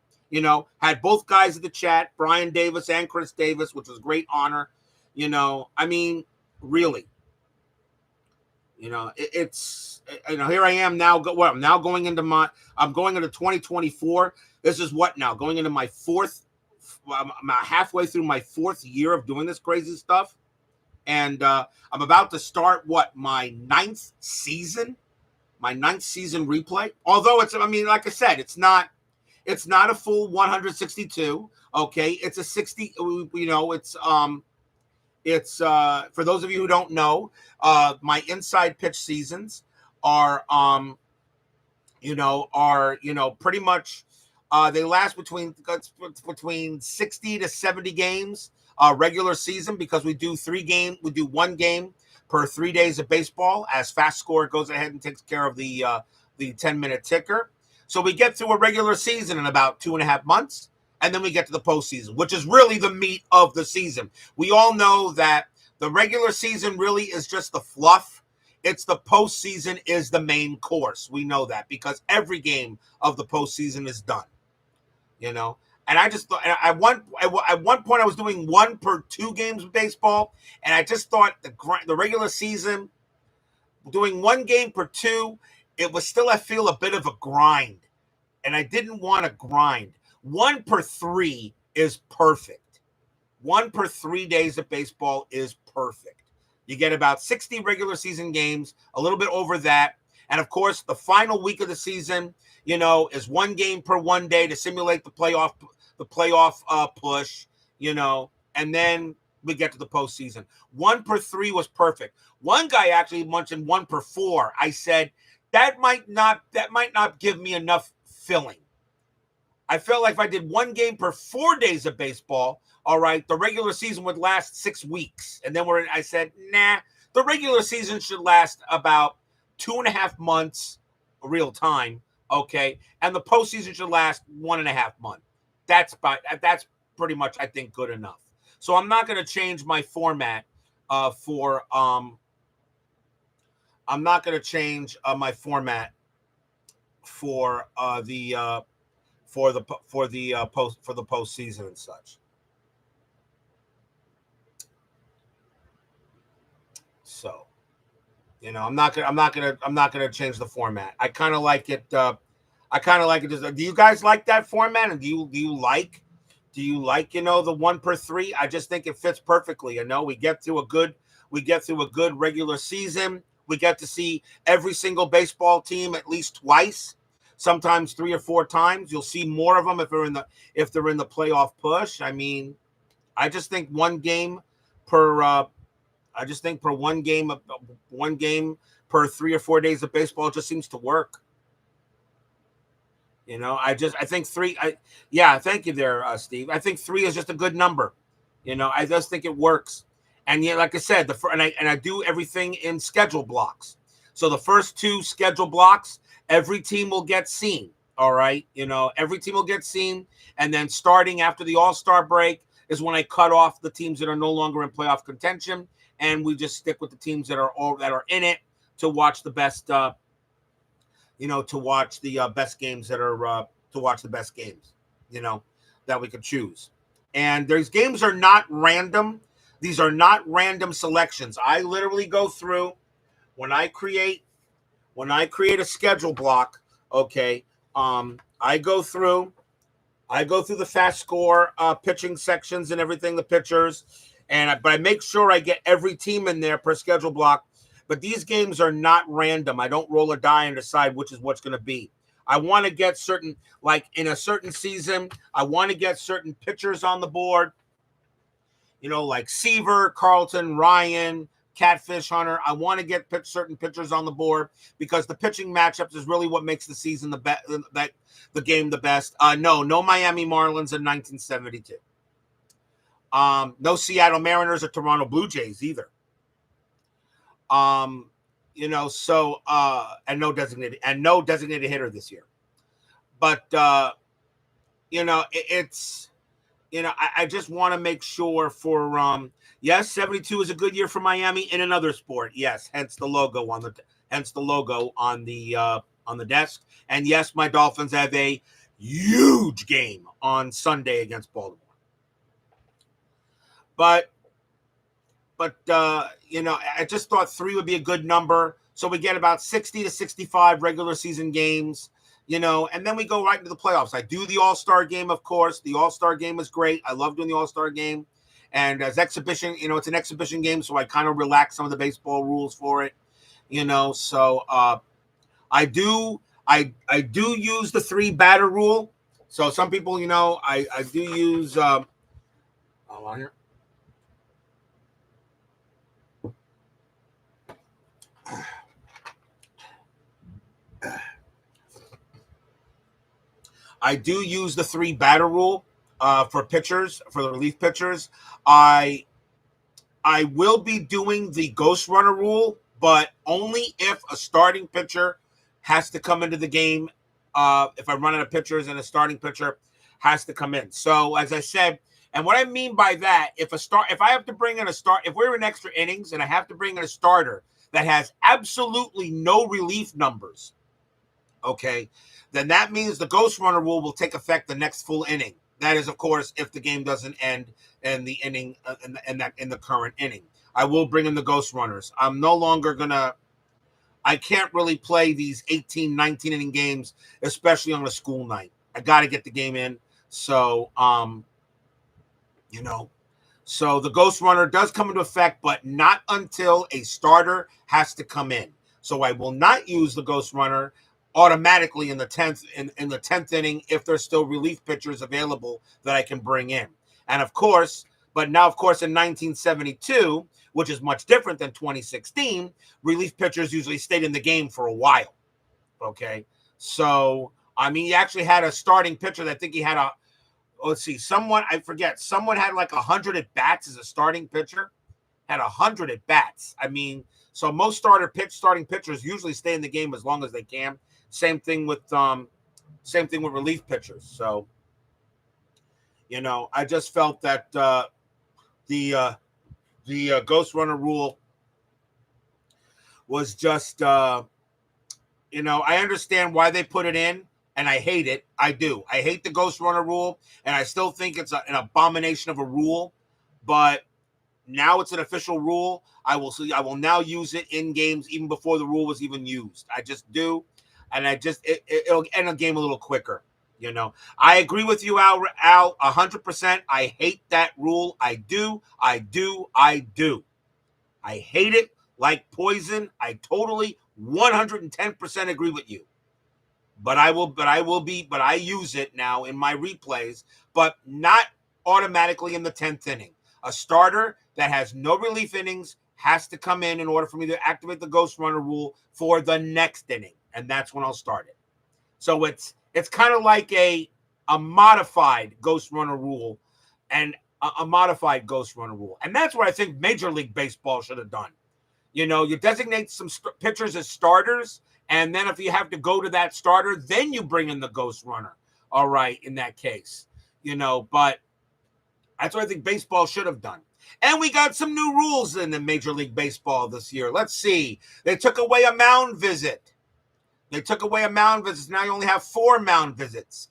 Had both guys in the chat, Brian Davis and Chris Davis, which was a great honor. I mean, really. It's here I am now. I'm now going into I'm going into 2024. This is what now? Going into my fourth. I'm halfway through my fourth year of doing this crazy stuff, and I'm about to start my ninth season replay. Although like I said, it's not a full 162. Okay, it's a 60. It's for those of you who don't know, my inside pitch seasons are pretty much they last between 60 to 70 games regular season, because we do one game per 3 days of baseball, as FastScore goes ahead and takes care of the 10-minute ticker. So we get through a regular season in about 2.5 months. And then we get to the postseason, which is really the meat of the season. We all know that the regular season really is just the fluff. It's the postseason is the main course. We know that because every game of the postseason is done. And I just thought at one point I was doing 1 per 2 games of baseball, and I just thought the regular season, doing 1 game per 2, it was still, I feel, a bit of a grind, and I didn't want to grind. 1 per 3 is perfect. 1 per 3 days of baseball is perfect. You get about 60 regular season games, a little bit over that. And of course, the final week of the season, is 1 game per 1 day to simulate the playoff push, and then we get to the postseason. 1 per 3 was perfect. One guy actually mentioned 1 per 4. I said, that might not give me enough filling. I felt like if I did 1 game per 4 days of baseball, all right, the regular season would last 6 weeks. And then I said, nah, the regular season should last about 2.5 months real time, okay? And the postseason should last 1.5 months. That's pretty much, I think, good enough. So I'm not going to change my format for the postseason and such. So, I'm not gonna change the format. I kind of like it. I kind of like it. Do you guys like that format? And do you like the 1 per 3? I just think it fits perfectly. We get through a good regular season. We get to see every single baseball team at least twice, sometimes 3 or 4 times. You'll see more of them if they're in the playoff push. I mean, I just think one game per. I just think per one game per 3 or 4 days of baseball just seems to work. I think 3. Thank you there, Steve. I think 3 is just a good number. I just think it works. And yeah, like I said, I do everything in schedule blocks. So the first 2 schedule blocks, every team will get seen. All right, every team will get seen, and then starting after the All-Star break is when I cut off the teams that are no longer in playoff contention, and we just stick with the teams that are in it to watch the best. To watch the best games that we could choose. And these games are not random. These are not random selections. I literally go through when I create a schedule block. Okay, I go through the FastScore pitching sections and everything, the pitchers, but I make sure I get every team in there per schedule block. But these games are not random. I don't roll a die and decide which is what's going to be. I want to get certain, like in a certain season, I want to get certain pitchers on the board, like Seaver, Carlton, Ryan, Catfish, Hunter. I want to get certain pitchers on the board because the pitching matchups is really what makes the season the game the best. No Miami Marlins in 1972. No Seattle Mariners or Toronto Blue Jays either. And no designated hitter this year. But it's I just want to make sure for yes, 72 is a good year for Miami in another sport. Yes, hence the logo on the desk. And yes, my Dolphins have a huge game on Sunday against Baltimore. But I just thought 3 would be a good number. So we get about 60 to 65 regular season games, and then we go right into the playoffs. I do the All-Star game, of course. The All-Star game is great. I love doing the All-Star game. And as exhibition, it's an exhibition game, so I kind of relax some of the baseball rules for it, So I do use the 3 batter rule. So some people, I do use hold on here. I do use the 3 batter rule for pitchers, for the relief pitchers. I will be doing the ghost runner rule, but only if a starting pitcher has to come into the game. If I run out of pitchers and a starting pitcher has to come in. So as I said, and what I mean by that, if I have to bring in if we're in extra innings and I have to bring in a starter that has absolutely no relief numbers, okay, then that means the ghost runner rule will take effect the next full inning. That is, of course, if the game doesn't end in the inning in the current inning. I will bring in the ghost runners. I'm no longer I can't really play these 18, 19 inning games, especially on a school night. I got to get the game in. So, so the ghost runner does come into effect, but not until a starter has to come in. So I will not use the ghost runner automatically in the 10th inning if there's still relief pitchers available that I can bring in. And of course, in 1972, which is much different than 2016, relief pitchers usually stayed in the game for a while. Okay. So, he actually had a starting pitcher that I think he had someone had like 100 at bats as a starting pitcher, had 100 at bats. So most starting pitchers usually stay in the game as long as they can. Same thing with relief pitchers. So, I just felt that the ghost runner rule was just, I understand why they put it in, and I hate it. I do. I hate the ghost runner rule, and I still think it's an abomination of a rule. But now it's an official rule. I will now use it in games even before the rule was even used. I just do, and it'll end a game a little quicker. I agree with you, Al, 100%. I hate that rule. I do. I hate it like poison. I totally 110% agree with you. But I use it now in my replays, but not automatically in the 10th inning. A starter that has no relief innings has to come in order for me to activate the ghost runner rule for the next inning, and that's when I'll start it. So it's kind of like a modified ghost runner rule, and a modified ghost runner rule, and that's what I think Major League Baseball should have done. You designate some pitchers as starters, and then if you have to go to that starter, then you bring in the ghost runner. All right, in that case, but that's what I think baseball should have done. And we got some new rules in the Major League Baseball this year. Let's see. They took away a mound visit. Now you only have 4 mound visits.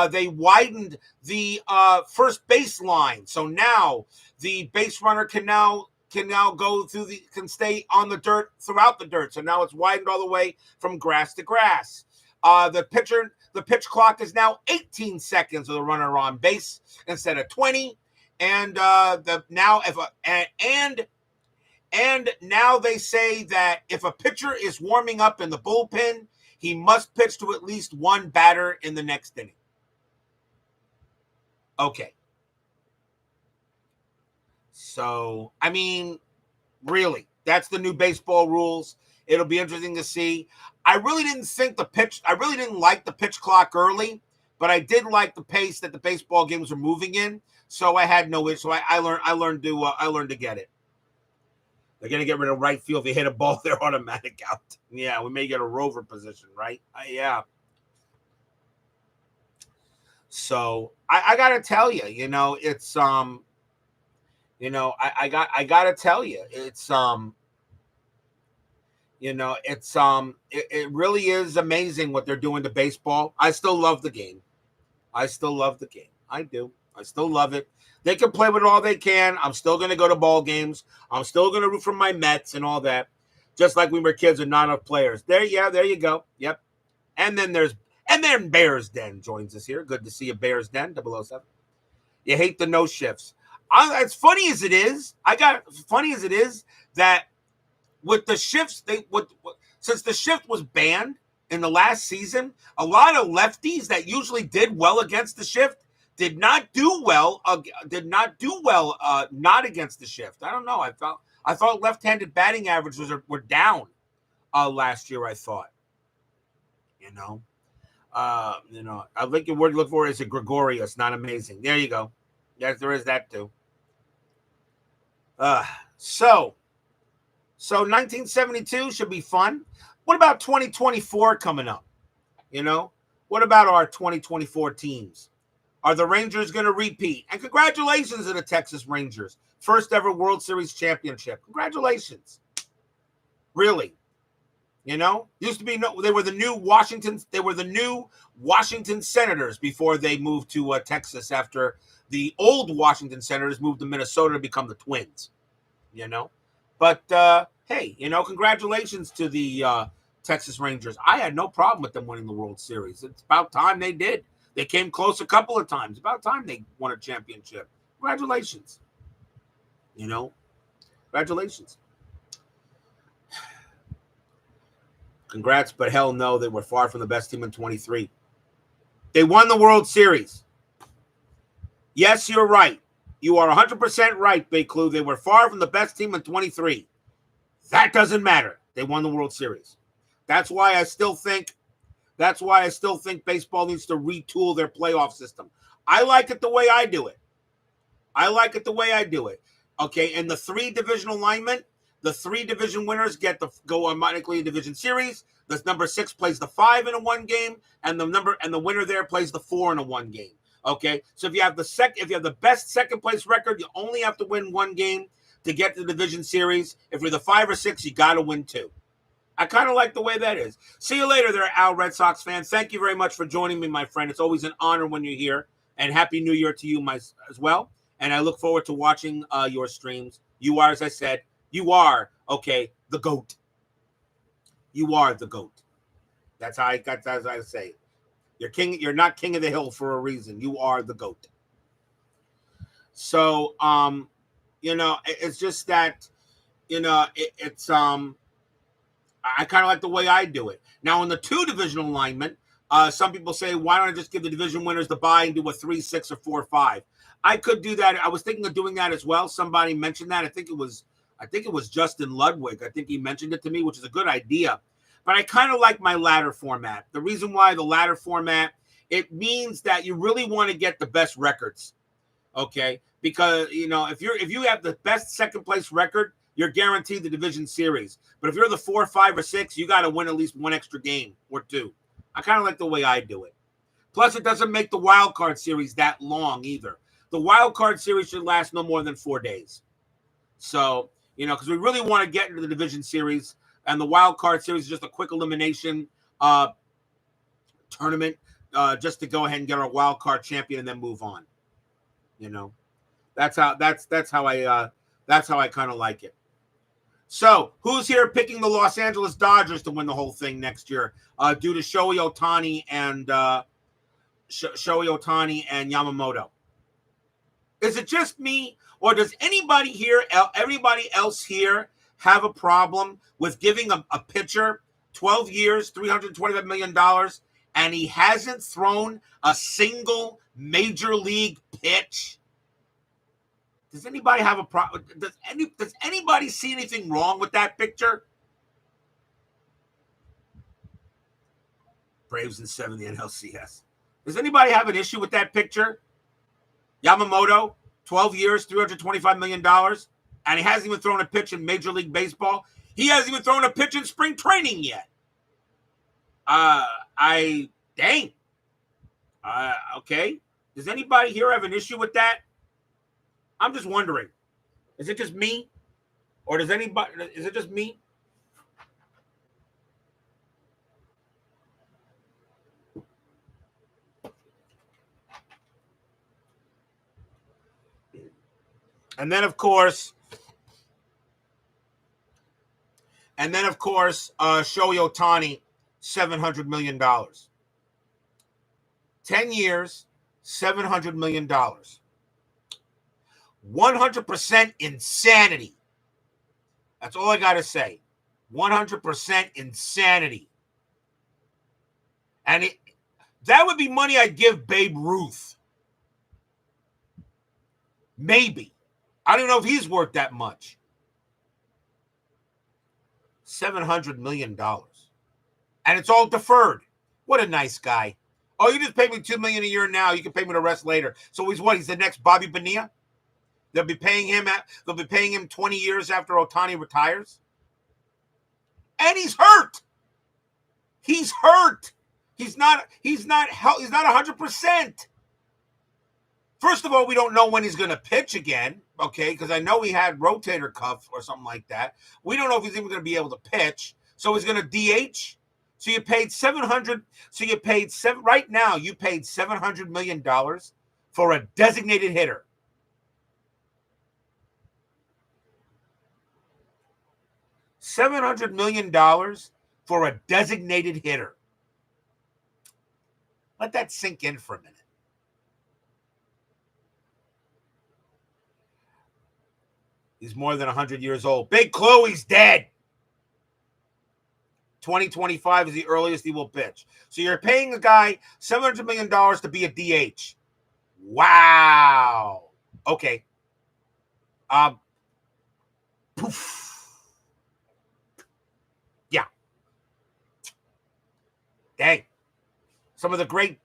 They widened the first base line. So now the base runner can go can stay on the dirt throughout the dirt. So now it's widened all the way from grass to grass. The pitch clock is now 18 seconds with a runner on base instead of 20. And now they say that if a pitcher is warming up in the bullpen, he must pitch to at least one batter in the next inning. Okay. So, I mean, really, that's the new baseball rules. It'll be interesting to see. I really didn't like the pitch clock early, but I did like the pace that the baseball games were moving in. So I had no issue. So I learned to get it. They're going to get rid of right field. If you hit a ball, they're automatic out. Yeah, we may get a rover position, right? Yeah. So I got to tell you, it's I got to tell you, it's it really is amazing what they're doing to baseball. I still love the game. I do. I still love it. They can play with it all they can. I'm still going to go to ball games. I'm still going to root for my Mets and all that. Just like we were kids and not enough players. There you go. Yep. And then Bears Den joins us here. Good to see you, Bears Den, 007. You hate the no shifts. As funny as it is that with the shifts, since the shift was banned in the last season, a lot of lefties that usually did well against the shift did not do well not against the shift. I don't know. I thought left-handed batting averages were down last year. I thought, I think your word to look for is a Gregorius, not amazing. There you go. Yes, there is that too. So 1972 should be fun. What about 2024 coming up? What about our 2024 teams? Are the Rangers going to repeat? And congratulations to the Texas Rangers. First ever World Series championship. Congratulations. Really. Used to be they were the new Washington Senators before they moved to Texas after the old Washington Senators moved to Minnesota to become the Twins. But hey, congratulations to the Texas Rangers. I had no problem with them winning the World Series. It's about time they did. They came close a couple of times. About time they won a championship. Congratulations. Congratulations. Congrats, but hell no, they were far from the best team in 23. They won the World Series. Yes, you're right. You are 100% right, Big Clue. They were far from the best team in 23. That doesn't matter. They won the World Series. That's why I still think baseball needs to retool their playoff system. I like it the way I do it. Okay, in the 3 division alignment, the 3 division winners go automatically in division series. The number 6 plays the 5 in a 1 game, and the winner there plays the 4 in a 1 game. Okay, so if you have the best second place record, you only have to win 1 game to get to the division series. If you're the 5 or 6, you got to win 2. I kind of like the way that is. See you later there, Al Red Sox fan. Thank you very much for joining me, my friend. It's always an honor when you're here. And Happy New Year to you as well. And I look forward to watching your streams. You are, as I said, you are, okay, the GOAT. You are the GOAT. That's how I say it. You're king. You're not king of the hill for a reason. You are the GOAT. So, it's just that, I kind of like the way I do it. Now, in the 2 divisional alignment, some people say, why don't I just give the division winners the bye and do a 3, 6, or 4, 5? I could do that. I was thinking of doing that as well. Somebody mentioned that. I think it was Justin Ludwig. I think he mentioned it to me, which is a good idea. But I kind of like my ladder format. The reason why the ladder format, it means that you really want to get the best records. Okay? Because, if you have the best second place record, you're guaranteed the division series. But if you're the 4, 5, or 6, you got to win at least 1 extra game or 2. I kind of like the way I do it. Plus, it doesn't make the wild card series that long either. The wild card series should last no more than 4 days. So, because we really want to get into the division series, and the wild card series is just a quick elimination tournament, just to go ahead and get our wild card champion and then move on. That's how I kind of like it. So, who's here picking the Los Angeles Dodgers to win the whole thing next year, due to Shohei Ohtani and Yamamoto? Is it just me, or does anybody else here have a problem with giving a pitcher 12 years, $325 million, and he hasn't thrown a single major league pitch? Does anybody have a problem? Does anybody see anything wrong with that picture? Braves in 7 the NLCS. Does anybody have an issue with that picture? Yamamoto, 12 years, $325 million, and he hasn't even thrown a pitch in Major League Baseball. He hasn't even thrown a pitch in spring training yet. Okay. Does anybody here have an issue with that? I'm just wondering. Is it just me? Or is it just me? And then, of course, Shohei Ohtani, $700 million. 10 years, $700 million. 100% insanity. That's all I got to say. 100% insanity. And that would be money I'd give Babe Ruth. Maybe. I don't know if he's worth that much. $700 million. And it's all deferred. What a nice guy. Oh, you just paid me $2 million a year now. You can pay me the rest later. So he's what? He's the next Bobby Bonilla? They'll be paying him 20 years after Ohtani retires. And he's hurt. He's hurt. He's not 100%. First of all, we don't know when he's going to pitch again, okay? Because I know he had rotator cuff or something like that. We don't know if he's even going to be able to pitch. So he's going to DH. So you paid $700. So you paid right now. You paid $700 million for a designated hitter. $700 million for a designated hitter. Let that sink in for a minute. He's more than 100 years old. Big clue, he's dead. 2025 is the earliest he will pitch. So you're paying a guy $700 million to be a DH. Wow. Okay. Poof. Yeah. Dang. Some of the great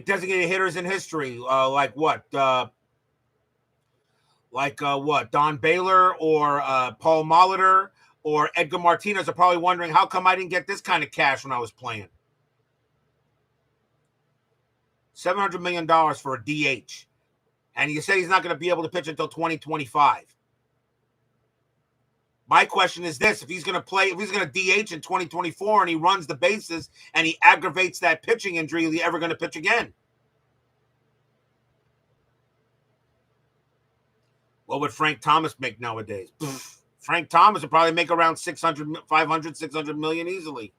designated hitters in history, like what? Don Baylor or Paul Molitor or Edgar Martinez are probably wondering, how come I didn't get this kind of cash when I was playing? $700 million for a DH. And you say he's not going to be able to pitch until 2025. My question is this: if he's going to DH in 2024 and he runs the bases and he aggravates that pitching injury, is he ever going to pitch again? What would Frank Thomas make nowadays? Frank Thomas would probably make around 500, 600 million easily.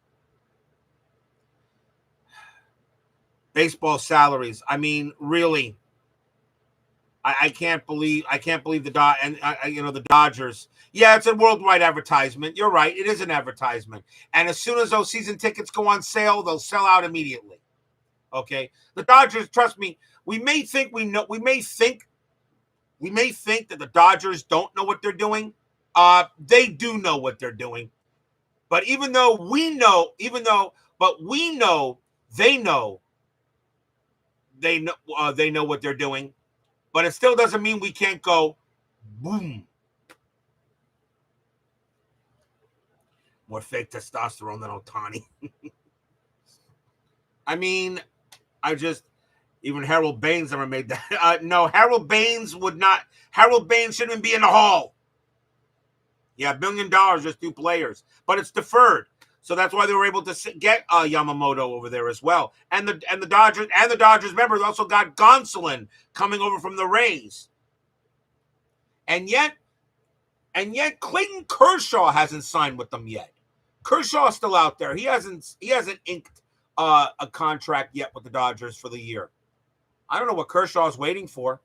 Baseball salaries. I mean, really, I can't believe the the Dodgers. Yeah, it's a worldwide advertisement. You're right. It is an advertisement. And as soon as those season tickets go on sale, they'll sell out immediately. Okay. The Dodgers, trust me, we may think that the Dodgers don't know what they're doing. They do know what they're doing. But we know they know what they're doing. But it still doesn't mean we can't go boom. More fake testosterone than Ohtani. I mean, even Harold Baines never made that. No, Harold Baines shouldn't even be in the Hall. Yeah, $1 billion, just 2 players. But it's deferred. So that's why they were able to get Yamamoto over there as well. And the Dodgers, remember, they also got Gonsolin coming over from the Rays. And yet Clayton Kershaw hasn't signed with them yet. Kershaw's still out there. He hasn't inked a contract yet with the Dodgers for the year. I don't know what Kershaw's waiting for.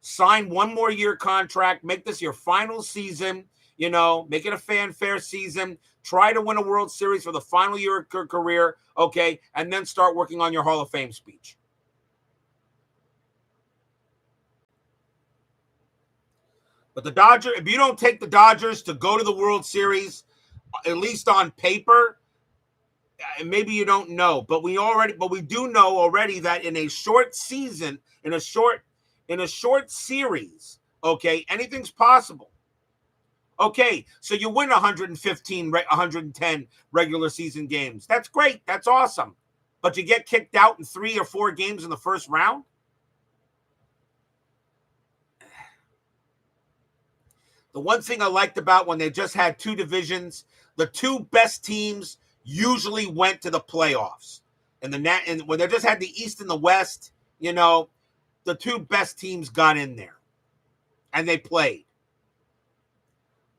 Sign 1 more year contract. Make this your final season. Make it a fanfare season. Try to win a World Series for the final year of your career, okay? And then start working on your Hall of Fame speech. But the Dodgers, if you don't take the Dodgers to go to the World Series, at least on paper, maybe you don't know, but we do know already that in a short season, in a short series, okay, anything's possible. Okay, so you win 110 regular season games. That's great. That's awesome. But you get kicked out in 3 or 4 games in the first round? The one thing I liked about when they just had 2 divisions, the 2 best teams usually went to the playoffs. And when they just had the East and the West, the 2 best teams got in there. And they played.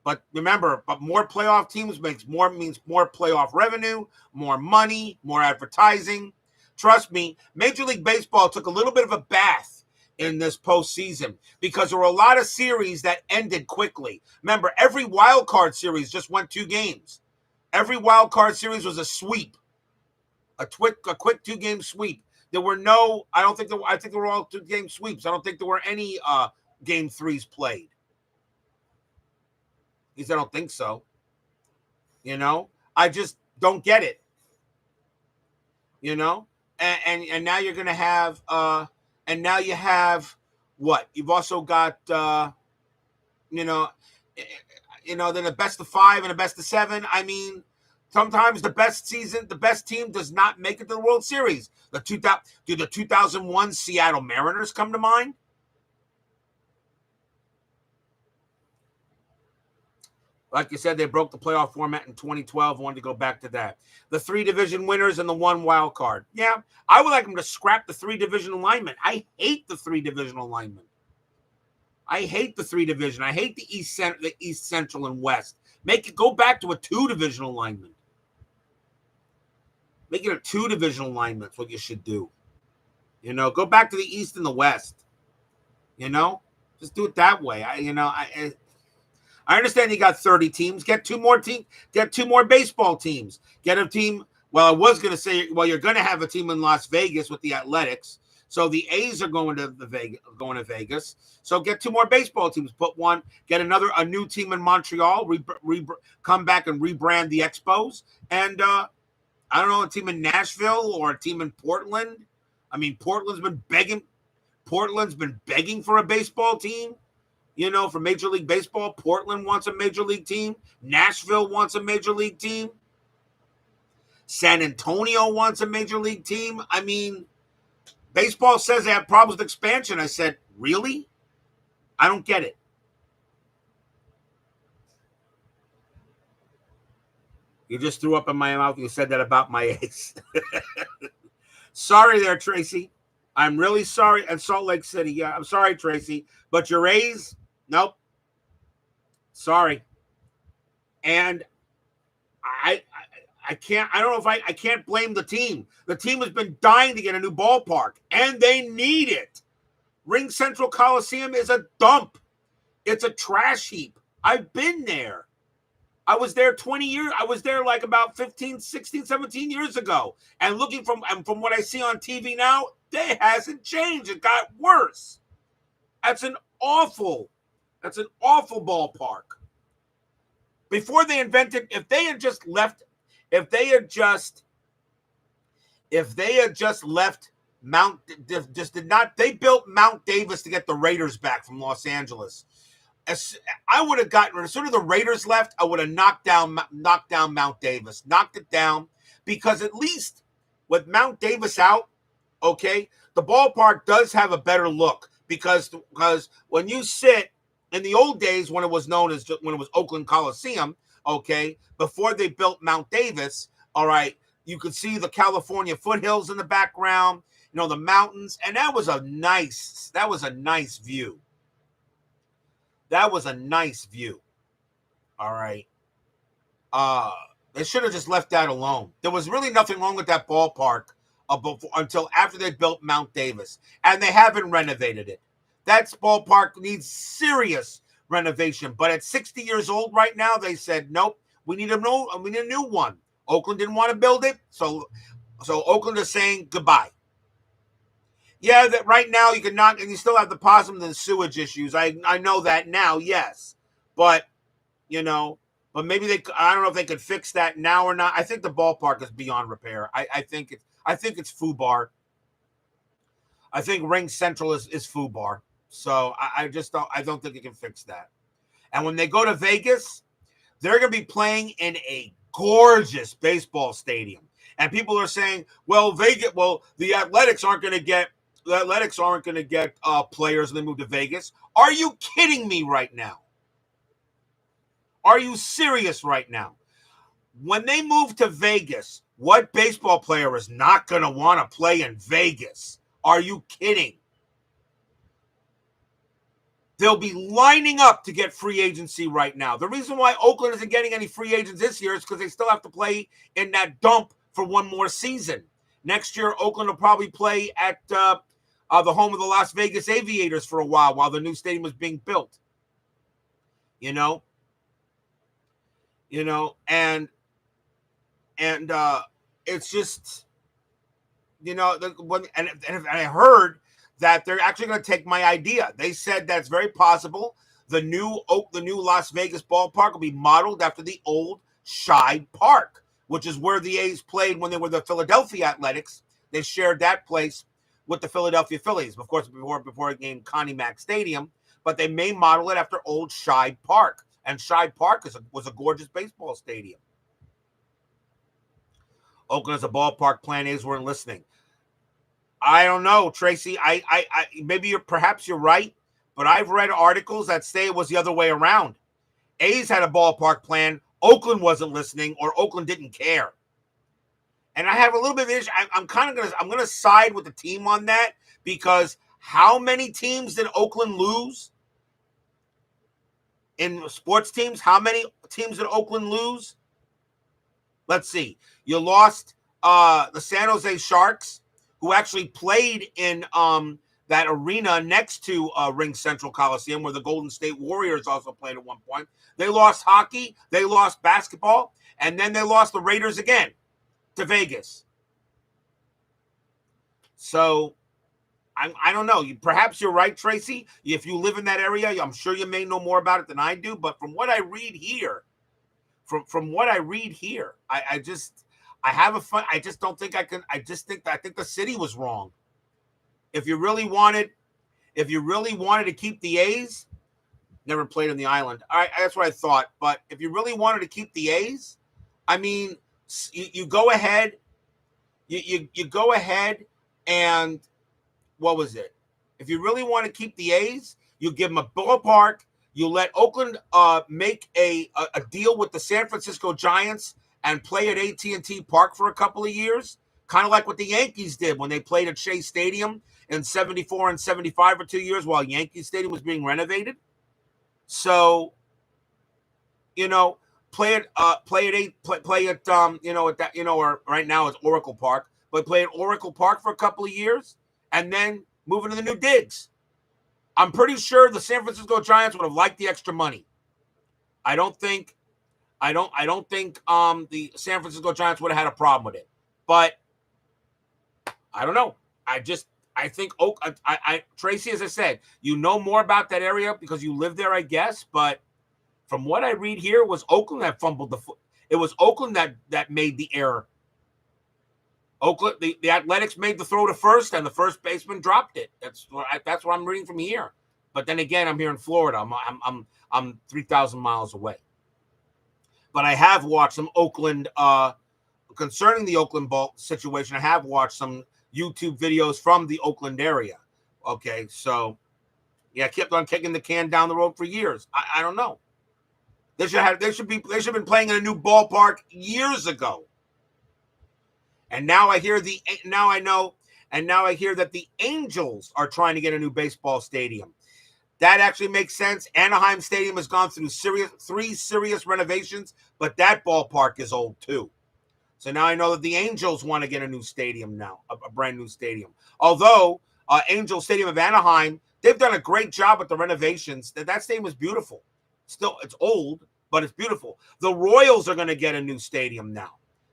But remember, more playoff teams means more playoff revenue, more money, more advertising. Trust me, Major League Baseball took a little bit of a bath in this postseason because there were a lot of series that ended quickly. Remember, every wild card series just went 2 games. Every wild card series was a sweep, a quick 2-game sweep. There were I think they were all 2-game sweeps. I don't think there were any game 3s played. At least I don't think so. I just don't get it. And now you're going to have and now you have what? You've also got then a best of 5 and a best of 7. I mean, sometimes the best team does not make it to the World Series. Do the 2001 Seattle Mariners come to mind? Like you said, they broke the playoff format in 2012. Wanted to go back to that. The 3 division winners and the 1 wild card. Yeah, I would like them to scrap the 3 division alignment. I hate the 3 division alignment. I hate the 3 division. I hate the East, Central, and West. Go back to a 2 division alignment. Make it a 2 division alignment. That's what you should do. Go back to the East and the West. Just do it that way. I understand you got 30 teams. Get 2 more teams. Get 2 more baseball teams. Get a team. Well, I was going to say, you're going to have a team in Las Vegas with the Athletics. So the A's are going to Vegas. So get 2 more baseball teams. Put one. Get a new team in Montreal. Come back and rebrand the Expos. And I don't know, a team in Nashville or a team in Portland. I mean, Portland's been begging for a baseball team. For Major League Baseball. Portland wants a Major League team. Nashville wants a Major League team. San Antonio wants a Major League team. I mean, baseball says they have problems with expansion. I said, really? I don't get it. You just threw up in my mouth. You said that about my A's. Sorry there, Tracy. I'm really sorry. And Salt Lake City. Yeah, I'm sorry, Tracy. But your A's, Nope. Sorry. And I can't. I don't know if I can't blame the team. The team has been dying to get a new ballpark, and they need it. Ring Central Coliseum is a dump. It's a trash heap. I've been there. I was there 20 years. I was there like about 15, 16, 17 years ago. And looking from what I see on TV now, it hasn't changed. It got worse. That's an awful ballpark. Before they invented, if they had just left Mount, just did not, they built Mount Davis to get the Raiders back from Los Angeles. I would have gotten rid. As soon as the Raiders left, I would have knocked down Mount Davis, knocked it down, because at least with Mount Davis out, okay, the ballpark does have a better look, because when you sit in the old days, when it was Oakland Coliseum, okay, before they built Mount Davis, all right, you could see the California foothills in the background, the mountains, and that was a nice view. That was a nice view. All right. They should have just left that alone. There was really nothing wrong with that ballpark until after they built Mount Davis, and they haven't renovated it. That ballpark needs serious renovation. But at 60 years old right now, they said, nope, we need a new one. Oakland didn't want to build it, so Oakland is saying goodbye. Yeah, that right now you can knock, and you still have the possum and the sewage issues. I know that now, yes, but but maybe I don't know if they could fix that now or not. I think the ballpark is beyond repair. I think it's FUBAR. I think Ring Central is FUBAR. So I don't think it can fix that. And when they go to Vegas, they're going to be playing in a gorgeous baseball stadium. And people are saying, the Athletics aren't going to get players when they move to Vegas. Are you kidding me right now? Are you serious right now? When they move to Vegas, what baseball player is not going to want to play in Vegas? Are you kidding? They'll be lining up to get free agency right now. The reason why Oakland isn't getting any free agents this year is because they still have to play in that dump for one more season. Next year, Oakland will probably play at the home of the Las Vegas Aviators for a while the new stadium is being built. And it's just, and I heard that they're actually going to take my idea. They said that's very possible. The new Las Vegas ballpark will be modeled after the old Scheid Park, which is where the A's played when they were the Philadelphia Athletics. They shared that place with the Philadelphia Phillies, of course, before it became Connie Mack Stadium. But they may model it after old Scheid Park, and Scheid Park was a gorgeous baseball stadium. Oakland has a ballpark plan. A's weren't listening. I don't know, Tracy. Perhaps you're right, but I've read articles that say it was the other way around. A's had a ballpark plan. Oakland wasn't listening, or Oakland didn't care. And I have a little bit of issue. I'm going to side with the team on that, because how many teams did Oakland lose in sports teams? How many teams did Oakland lose? Let's see. You lost the San Jose Sharks, who actually played in that arena next to Ring Central Coliseum, where the Golden State Warriors also played at one point. They lost hockey, they lost basketball, and then they lost the Raiders again to Vegas. So I don't know. Perhaps you're right, Tracy. If you live in that area, I'm sure you may know more about it than I do. But from what I read here, I just don't think I can. I think the city was wrong. If you really wanted to keep the A's, never played on the island. All right, that's what I thought. But if you really wanted to keep the A's, I mean, you go ahead. You go ahead and what was it? If you really want to keep the A's, you give them a ballpark. You let Oakland make a deal with the San Francisco Giants and play at AT&T Park for a couple of years, kind of like what the Yankees did when they played at Shea Stadium in 74 and 75 for 2 years while Yankee Stadium was being renovated. So, play it at that, or right now it's Oracle Park, but play at Oracle Park for a couple of years and then move into the new digs. I'm pretty sure the San Francisco Giants would have liked the extra money. I don't think the San Francisco Giants would have had a problem with it. But I don't know. I think Tracy, as I said, you know more about that area because you live there, I guess. But from what I read here, it was Oakland that fumbled the foot. It was Oakland that made the error. Oakland, the Athletics made the throw to first, and the first baseman dropped it. That's what I'm reading from here. But then again, I'm here in Florida. I'm 3,000 miles away. But I have watched some Oakland concerning the Oakland ball situation. I have watched some YouTube videos from the Oakland area. Okay, so yeah, I kept on kicking the can down the road for years. I don't know. They should have been playing in a new ballpark years ago. And now I hear that the Angels are trying to get a new baseball stadium. That actually makes sense. Anaheim Stadium has gone through three serious renovations, but that ballpark is old too. So now I know that the Angels want to get a new stadium now, a brand new stadium. Although Angel Stadium of Anaheim, they've done a great job with the renovations. That stadium is beautiful. Still, it's old, but it's beautiful. The Royals are going to get a new stadium now.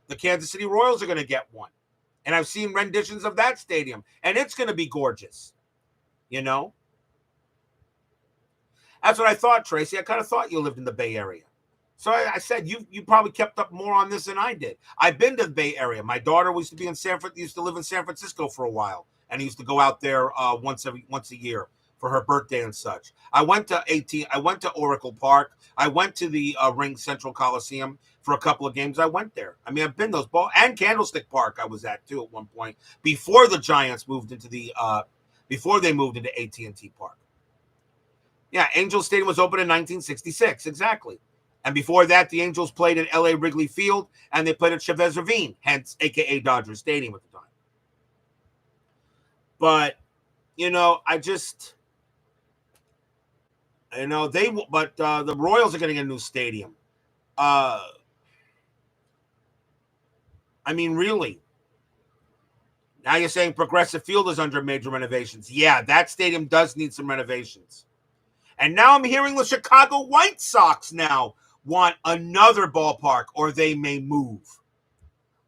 The Kansas City Royals are going to get one. And I've seen renditions of that stadium, and it's going to be gorgeous. That's what I thought, Tracy. I kind of thought you lived in the Bay Area. So I said you probably kept up more on this than I did. I've been to the Bay Area. My daughter used to live in San Francisco for a while, and used to go out there once a year for her birthday and such. I went to Oracle Park. I went to the Ring Central Coliseum for a couple of games. I went there. I mean, I've been those and Candlestick Park. I was at too at one point before the Giants moved into before they moved into AT&T Park. Yeah, Angels Stadium was opened in 1966, exactly. And before that, the Angels played at LA Wrigley Field, and they played at Chavez Ravine, hence AKA Dodger Stadium at the time. But the Royals are going to get a new stadium. I mean, really. Now you're saying Progressive Field is under major renovations. Yeah, that stadium does need some renovations. And now I'm hearing the Chicago White Sox now want another ballpark, or they may move.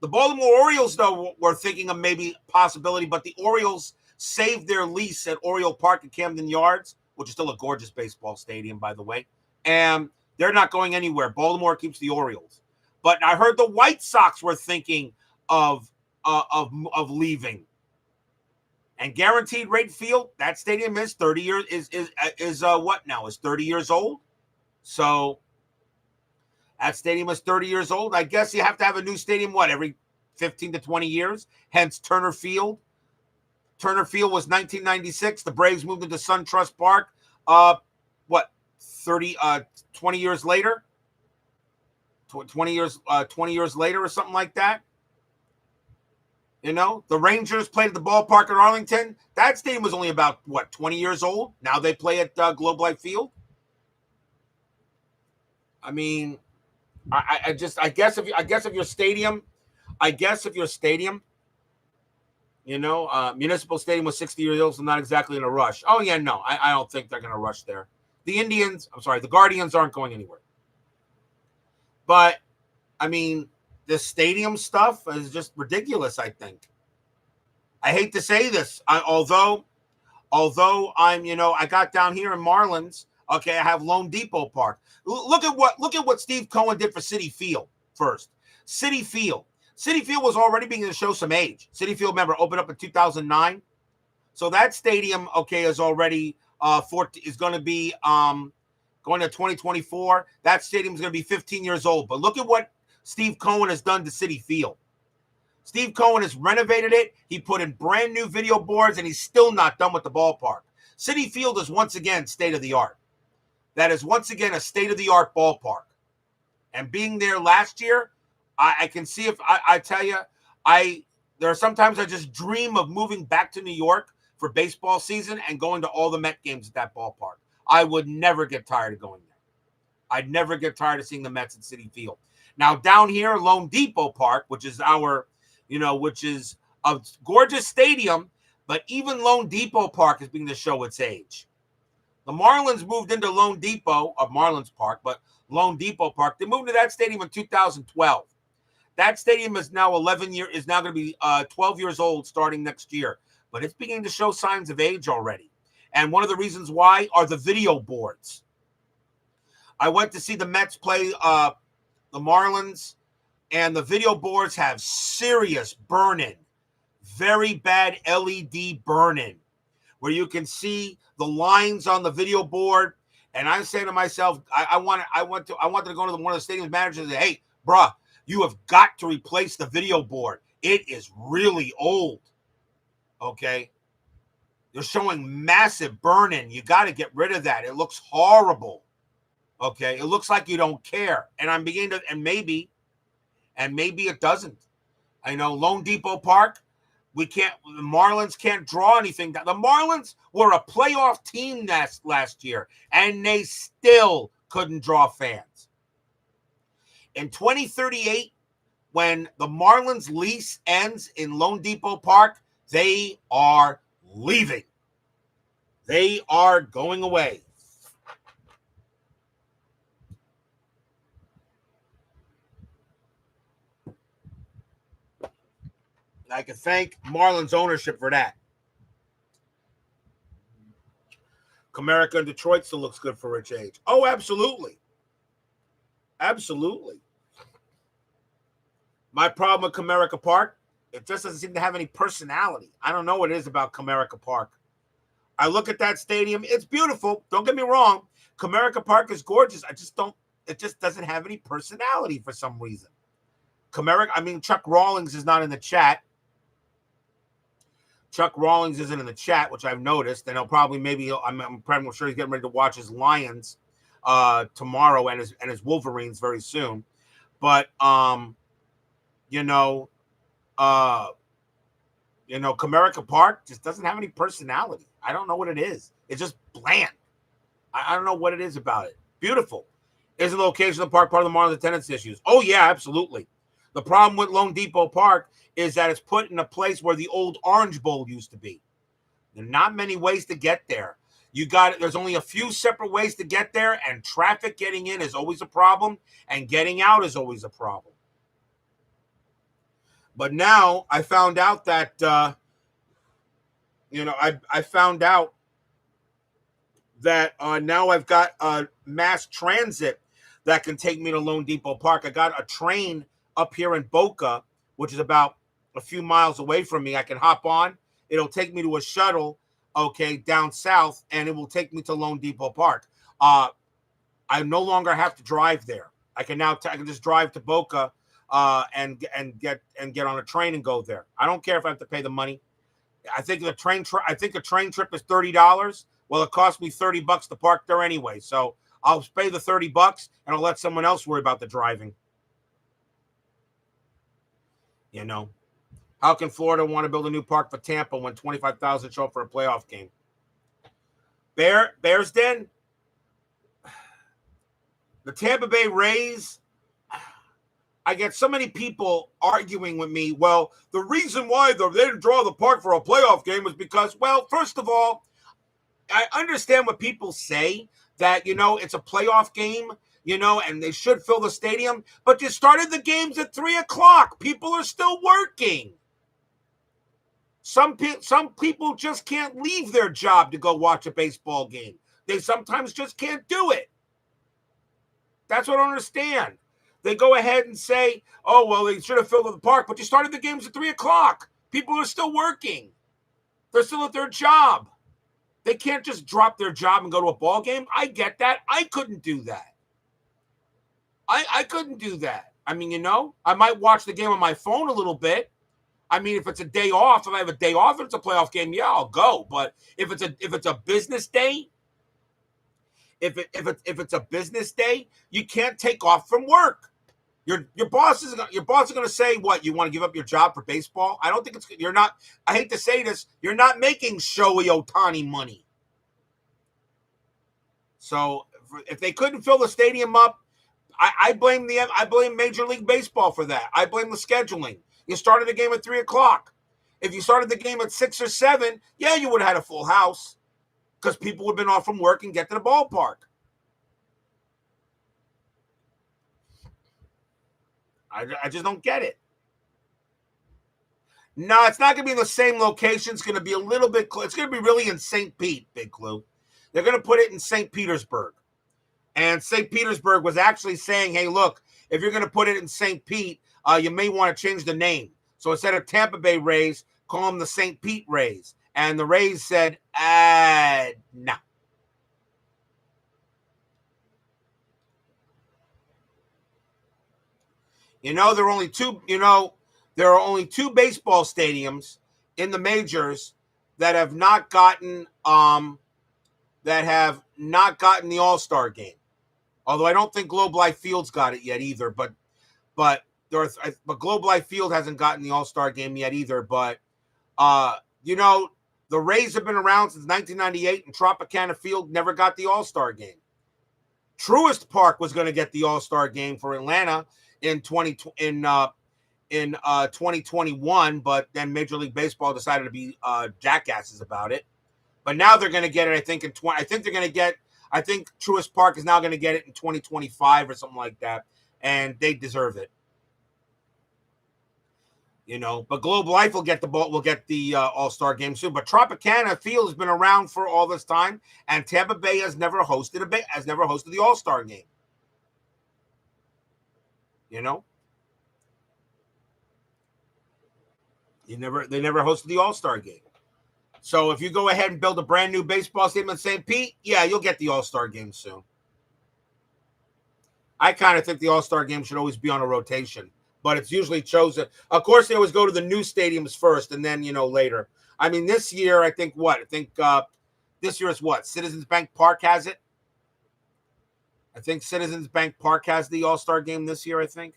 The Baltimore Orioles, though, were thinking of maybe possibility, but the Orioles saved their lease at Oriole Park at Camden Yards, which is still a gorgeous baseball stadium, by the way. And they're not going anywhere. Baltimore keeps the Orioles. But I heard the White Sox were thinking of leaving. And Guaranteed Rate Field, that stadium is 30 years is what now? Is 30 years old. So that stadium is 30 years old. I guess you have to have a new stadium every 15 to 20 years. Hence Turner Field. Turner Field was 1996. The Braves moved into SunTrust Park. 20 years later? 20 years later or something like that. The Rangers played at the ballpark in Arlington. That stadium was only about 20 years old. Now they play at Globe Life Field. I mean, I guess if your stadium, Municipal Stadium was 60 years old, so not exactly in a rush. Oh yeah, no, I don't think they're going to rush there. The Guardians aren't going anywhere. But I mean, the stadium stuff is just ridiculous, I think. I hate to say this, although I'm, I got down here in Marlins. Okay, I have Lone Depot Park. Look at what Steve Cohen did for Citi Field first. Citi Field was already beginning to show some age. Citi Field, remember, opened up in 2009. So that stadium, okay, is already is going to be going to 2024. That stadium is going to be 15 years old. But look at what Steve Cohen has done to Citi Field. Steve Cohen has renovated it. He put in brand new video boards, and he's still not done with the ballpark. Citi Field is once again state of the art. That is once again a state of the art ballpark. And being there last year, I can see I tell you, there are sometimes I just dream of moving back to New York for baseball season and going to all the Met games at that ballpark. I would never get tired of going there. I'd never get tired of seeing the Mets at Citi Field. Now, down here, Lone Depot Park, which is which is a gorgeous stadium, but even Lone Depot Park is beginning to show its age. The Marlins moved into Lone Depot, Marlins Park, but Lone Depot Park. They moved to that stadium in 2012. That stadium is now going to be 12 years old starting next year, but it's beginning to show signs of age already. And one of the reasons why are the video boards. I went to see the Mets play the Marlins, and the video boards have serious burn-in, very bad LED burn-in, where you can see the lines on the video board. And I'm saying to myself, I wanted to go to one of the stadium managers and say, hey, bruh, you have got to replace the video board. It is really old. Okay? You're showing massive burn-in. You got to get rid of that. It looks horrible. Okay? It looks like you don't care. And I'm beginning to, and maybe it doesn't. I know Lone Depot Park, the Marlins can't draw anything. The Marlins were a playoff team last year, and they still couldn't draw fans. In 2038, when the Marlins lease ends in Lone Depot Park, they are leaving. They are going away. I can thank Marlins ownership for that. Comerica in Detroit still looks good for Rich Age. Oh, absolutely. Absolutely. My problem with Comerica Park, it just doesn't seem to have any personality. I don't know what it is about Comerica Park. I look at that stadium. It's beautiful. Don't get me wrong. Comerica Park is gorgeous. It just doesn't have any personality for some reason. Chuck Rawlings is not in the chat. Chuck Rawlings isn't in the chat, which I've noticed, and I'm pretty sure he's getting ready to watch his Lions tomorrow and his Wolverines very soon. But Comerica Park just doesn't have any personality. I don't know what it is. It's just bland. I don't know what it is about it. Beautiful. Is the location of the park part of the Marlins attendance issues? Oh yeah, absolutely. The problem with Lone Depot Park is that it's put in a place where the old Orange Bowl used to be. There are not many ways to get there. There's only a few separate ways to get there, and traffic getting in is always a problem, and getting out is always a problem. But now I found out that, I found out that now I've got mass transit that can take me to Lone Depot Park. I got a train up here in Boca, which is about a few miles away from me. I can hop on. It'll take me to a shuttle, down south, and it will take me to Lone Depot Park. I no longer have to drive there. I can just drive to Boca and get on a train and go there. I don't care if I have to pay the money. I think a train trip is $30. Well, it cost me $30 to park there anyway, so I'll pay the $30 and I'll let someone else worry about the driving. How can Florida want to build a new park for Tampa when 25,000 show up for a playoff game? Bears Den? The Tampa Bay Rays, I get so many people arguing with me. Well, the reason why they didn't draw the park for a playoff game was because, well, first of all, I understand what people say that, it's a playoff game, and they should fill the stadium, but you started the games at 3:00. People are still working. Some people just can't leave their job to go watch a baseball game. They sometimes just can't do it. That's what I don't understand. They go ahead and say, oh, well, they should have filled the park, but you started the games at 3:00. People are still working. They're still at their job. They can't just drop their job and go to a ball game. I get that. I couldn't do that. I couldn't do that. I might watch the game on my phone a little bit. If it's a day off, if I have a day off and it's a playoff game, yeah, I'll go. But if it's a business day, if it's a business day, you can't take off from work. Your boss is going to say, what, you want to give up your job for baseball? I don't think you're not. I hate to say this, you're not making Shohei Ohtani money. So if they couldn't fill the stadium up, I blame Major League Baseball for that. I blame the scheduling. You started the game at 3:00. If you started the game at 6 or 7, yeah, you would have had a full house because people would have been off from work and get to the ballpark. I just don't get it. No, it's not going to be in the same location. It's going to be a little bit close. It's going to be really in St. Pete, Big Clue. They're going to put it in St. Petersburg. And St. Petersburg was actually saying, hey, look, if you're going to put it in St. Pete, you may want to change the name. So instead of Tampa Bay Rays, call them the St. Pete Rays. And the Rays said, no. There are only two baseball stadiums in the majors that have not gotten the All-Star game. Although I don't think Globe Life Field's got it yet either, but Globe Life Field hasn't gotten the All-Star game yet either. But the Rays have been around since 1998, and Tropicana Field never got the All-Star game. Truist Park was going to get the All-Star game for Atlanta in 2021, but then Major League Baseball decided to be jackasses about it. But now they're going to get it. I think I think Truist Park is now going to get it in 2025 or something like that, and they deserve it. But Globe Life will get the All-Star game soon. But Tropicana Field has been around for all this time, and Tampa Bay has never hosted the All-Star game. They never hosted the All-Star game. So if you go ahead and build a brand new baseball stadium in St. Pete, yeah, you'll get the All-Star game soon. I kind of think the All-Star game should always be on a rotation, but it's usually chosen. Of course, they always go to the new stadiums first and then, later. I mean, this year, I think this year is what? Citizens Bank Park has it? I think Citizens Bank Park has the All-Star game this year, I think.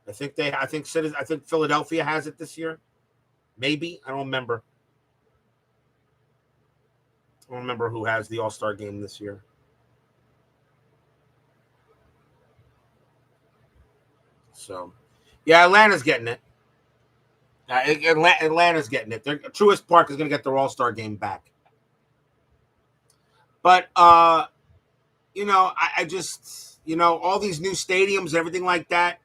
I think Philadelphia has it this year. Maybe. I don't remember. I don't remember who has the All-Star game this year. So, yeah, Atlanta's getting it. Atlanta's getting it. Truist Park is going to get their All-Star game back. But, I just, all these new stadiums and everything like that,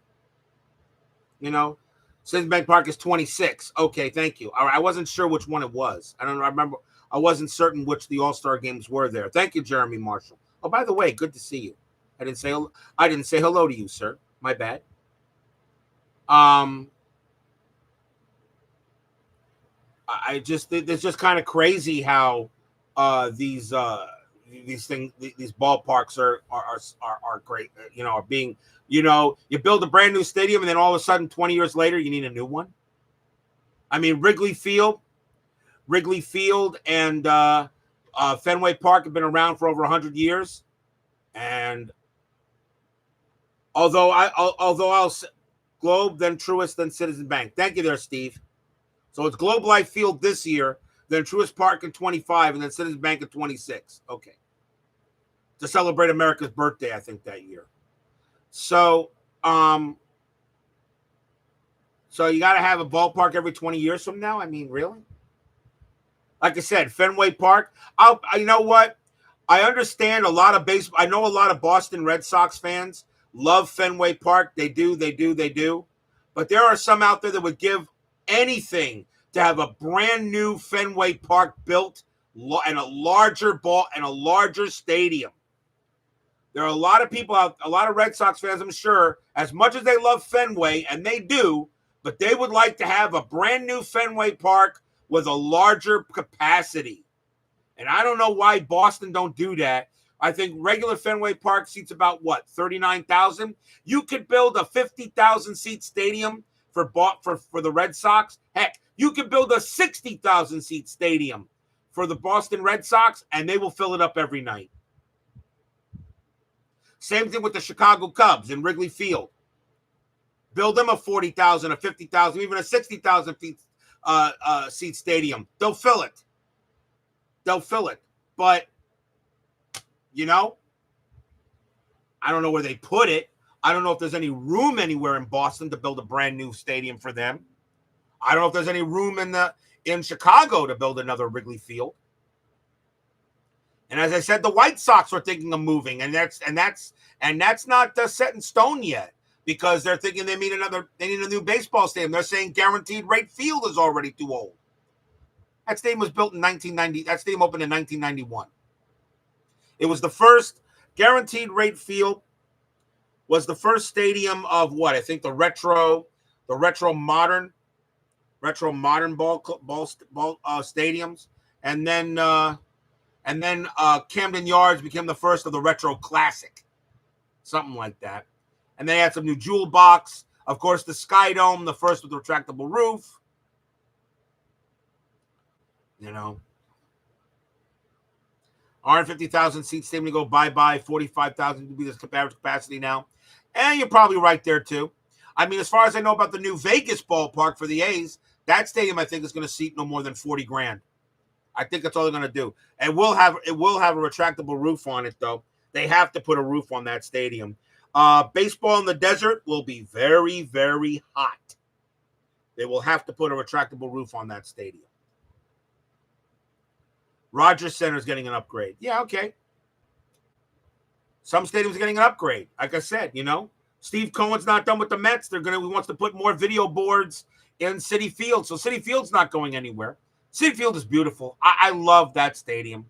Citizens Bank Park is 26. Okay, thank you. All right, I wasn't sure which one it was. I remember. I wasn't certain which the All-Star games were there. Thank you, Jeremy Marshall. Oh, by the way, good to see you. I didn't say hello to you, sir. My bad. I just think it's just kind of crazy how these ballparks are great. Are being. You build a brand new stadium, and then all of a sudden, 20 years later, you need a new one. I mean, Wrigley Field, and Fenway Park have been around for over 100 years, and although I'll Globe, then Truist, then Citizen Bank. Thank you there, Steve. So it's Globe Life Field this year, then Truist Park in 25, and then Citizen Bank in 26. Okay, to celebrate America's birthday, I think that year. So you got to have a ballpark every 20 years from now? I mean, really? Like I said, Fenway Park. You know what? I understand a lot of baseball. I know a lot of Boston Red Sox fans love Fenway Park. They do. But there are some out there that would give anything to have a brand new Fenway Park built and a larger ball and a larger stadium. There are a lot of people out, a lot of Red Sox fans, I'm sure, as much as they love Fenway, and they do, but they would like to have a brand new Fenway Park with a larger capacity. And I don't know why Boston don't do that. I think regular Fenway Park seats about, 39,000? You could build a 50,000-seat stadium for the Red Sox. Heck, you could build a 60,000-seat stadium for the Boston Red Sox, and they will fill it up every night. Same thing with the Chicago Cubs in Wrigley Field. Build them a 40,000, a 50,000, even a 60,000 seat stadium. They'll fill it. But, I don't know where they put it. I don't know if there's any room anywhere in Boston to build a brand new stadium for them. I don't know if there's any room in Chicago to build another Wrigley Field. And as I said, the White Sox are thinking of moving, and that's not set in stone yet, because they're thinking they need a new baseball stadium. They're saying Guaranteed Rate Field is already too old. That stadium was built in 1990. That stadium opened in 1991. It was the first Guaranteed Rate Field. Was the first stadium of what? I think the retro modern ball stadiums, and then Camden Yards became the first of the retro classic, something like that. And they had some new jewel box, of course, the Sky Dome, the first with the retractable roof. 150,000 seat stadium to go bye-bye, 45,000 to be the capacity now. And you're probably right there, too. I mean, as far as I know about the new Vegas ballpark for the A's, that stadium, I think, is going to seat no more than 40 grand. I think that's all they're going to do. And it will have a retractable roof on it, though. They have to put a roof on that stadium. Baseball in the desert will be very, very hot. They will have to put a retractable roof on that stadium. Rogers Center is getting an upgrade. Yeah, okay. Some stadiums are getting an upgrade. Like I said, Steve Cohen's not done with the Mets. He wants to put more video boards in Citi Field. So Citi Field's not going anywhere. Citi Field is beautiful. I love that stadium.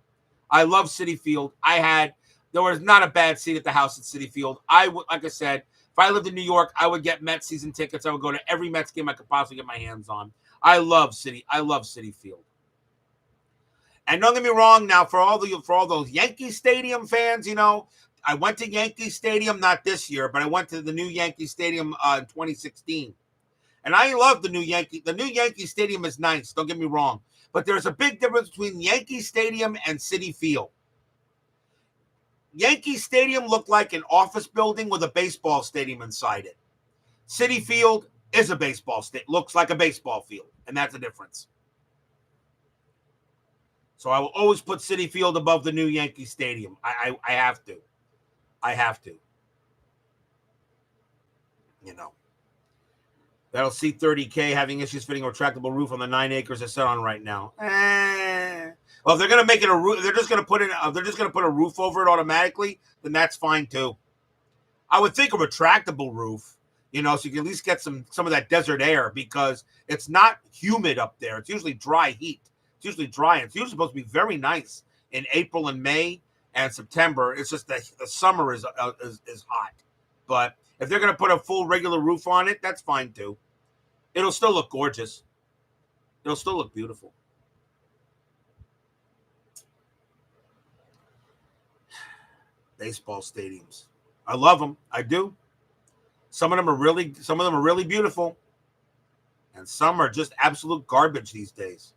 I love Citi Field. There was not a bad seat at the house at Citi Field. Like I said, if I lived in New York, I would get Mets season tickets. I would go to every Mets game I could possibly get my hands on. I love Citi Field. And don't get me wrong, now for all those Yankee Stadium fans, I went to Yankee Stadium, not this year, but I went to the new Yankee Stadium in 2016. And I love the new Yankee. The new Yankee Stadium is nice, don't get me wrong. But there's a big difference between Yankee Stadium and Citi Field. Yankee Stadium looked like an office building with a baseball stadium inside it. Citi Field is a baseball stadium, looks like a baseball field, and that's the difference. So I will always put Citi Field above the new Yankee Stadium. I have to. I have to. That'll seat 30K, having issues fitting a retractable roof on the 9 acres it's set on right now. Well, if they're going to make it a roof, they're just going to put a roof over it automatically, then that's fine too. I would think a retractable roof, so you can at least get some of that desert air, because it's not humid up there. It's usually dry heat. It's usually dry. And it's usually supposed to be very nice in April and May and September. It's just that the summer is hot. But if they're going to put a full regular roof on it, that's fine too. It'll still look gorgeous. It'll still look beautiful. Baseball stadiums. I love them. I do. Some of them are really beautiful. And some are just absolute garbage these days.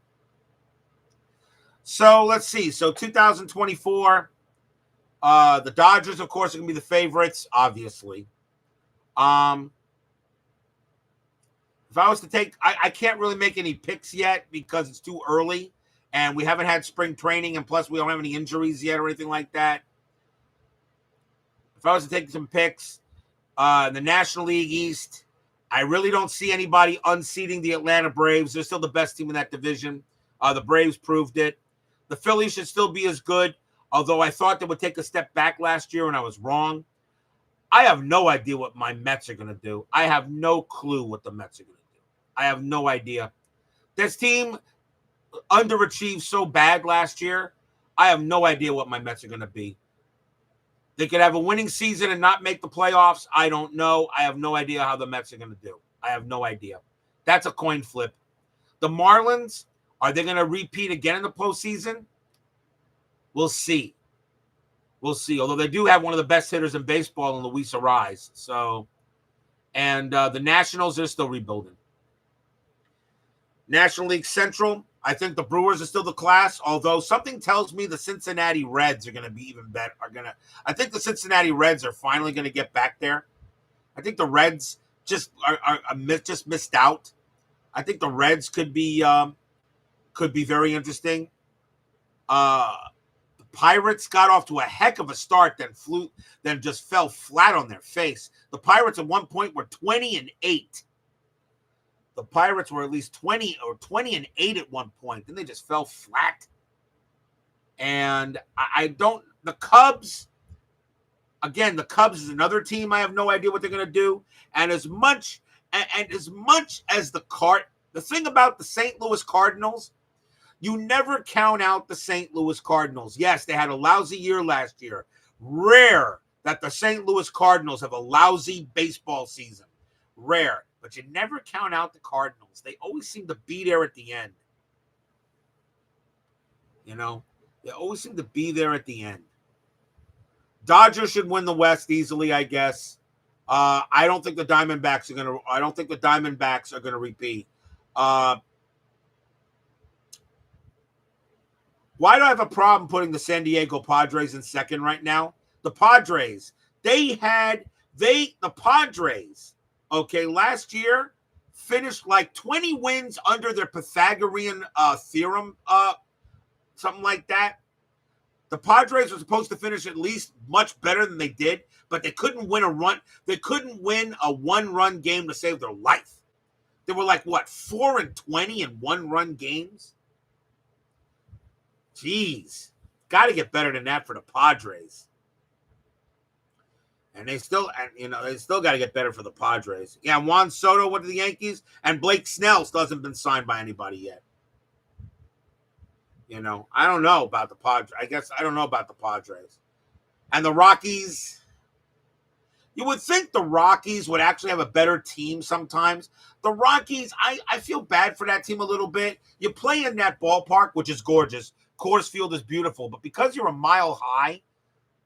So let's see. So 2024, the Dodgers, of course, are going to be the favorites, obviously. If I was to take, I can't really make any picks yet because it's too early, and we haven't had spring training, and plus we don't have any injuries yet or anything like that. If I was to take some picks, in the National League East, I really don't see anybody unseating the Atlanta Braves. They're still the best team in that division. The Braves proved it. The Phillies should still be as good, although I thought they would take a step back last year, and I was wrong. I have no idea what my Mets are going to do. I have no clue what the Mets are going to do. I have no idea. This team underachieved so bad last year. I have no idea what my Mets are going to be. They could have a winning season and not make the playoffs. I don't know. I have no idea how the Mets are going to do. I have no idea. That's a coin flip. The Marlins, are they going to repeat again in the postseason? We'll see. We'll see. Although they do have one of the best hitters in baseball in Luis Ariz. So, and the Nationals are still rebuilding. National League Central, I think the Brewers are still the class, although something tells me the Cincinnati Reds are going to be even better. I think the Cincinnati Reds are finally going to get back there. I think the Reds just missed out. I think the Reds could be very interesting. The Pirates got off to a heck of a start, then just fell flat on their face. The Pirates at one point were 20-8. The Pirates were at least 20-8 at one point. Then they just fell flat. And the Cubs, again, the Cubs is another team. I have no idea what they're going to do. And as much as the thing about the St. Louis Cardinals, you never count out the St. Louis Cardinals. Yes, they had a lousy year last year. Rare that the St. Louis Cardinals have a lousy baseball season. Rare. But you never count out the Cardinals. They always seem to be there at the end. You know, they always seem to be there at the end. Dodgers should win the West easily, I guess. I don't think the Diamondbacks are gonna repeat. Why do I have a problem putting the San Diego Padres in second right now? The Padres, okay, last year finished like 20 wins under their Pythagorean theorem, something like that. The Padres were supposed to finish at least much better than they did, but they couldn't win a run. They couldn't win a one-run game to save their life. They were like, 4-20 in one-run games? Jeez. Got to get better than that for the Padres. And they still got to get better for the Padres. Yeah, Juan Soto went to the Yankees, and Blake Snell still hasn't been signed by anybody yet. You know, I don't know about the Padres. I don't know about the Padres. And the Rockies, you would think the Rockies would actually have a better team sometimes. The Rockies, I feel bad for that team a little bit. You play in that ballpark, which is gorgeous. Coors Field is beautiful. But because you're a mile high,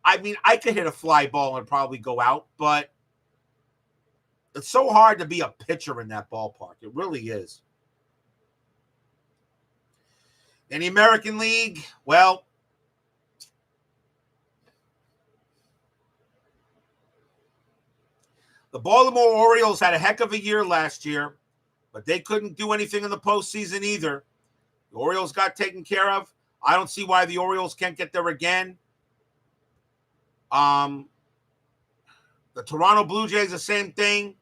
I mean, I could hit a fly ball and probably go out. But it's so hard to be a pitcher in that ballpark. It really is. In the American League, well, the Baltimore Orioles had a heck of a year last year, but they couldn't do anything in the postseason either. The Orioles got taken care of. I don't see why the Orioles can't get there again. The Toronto Blue Jays, the same thing.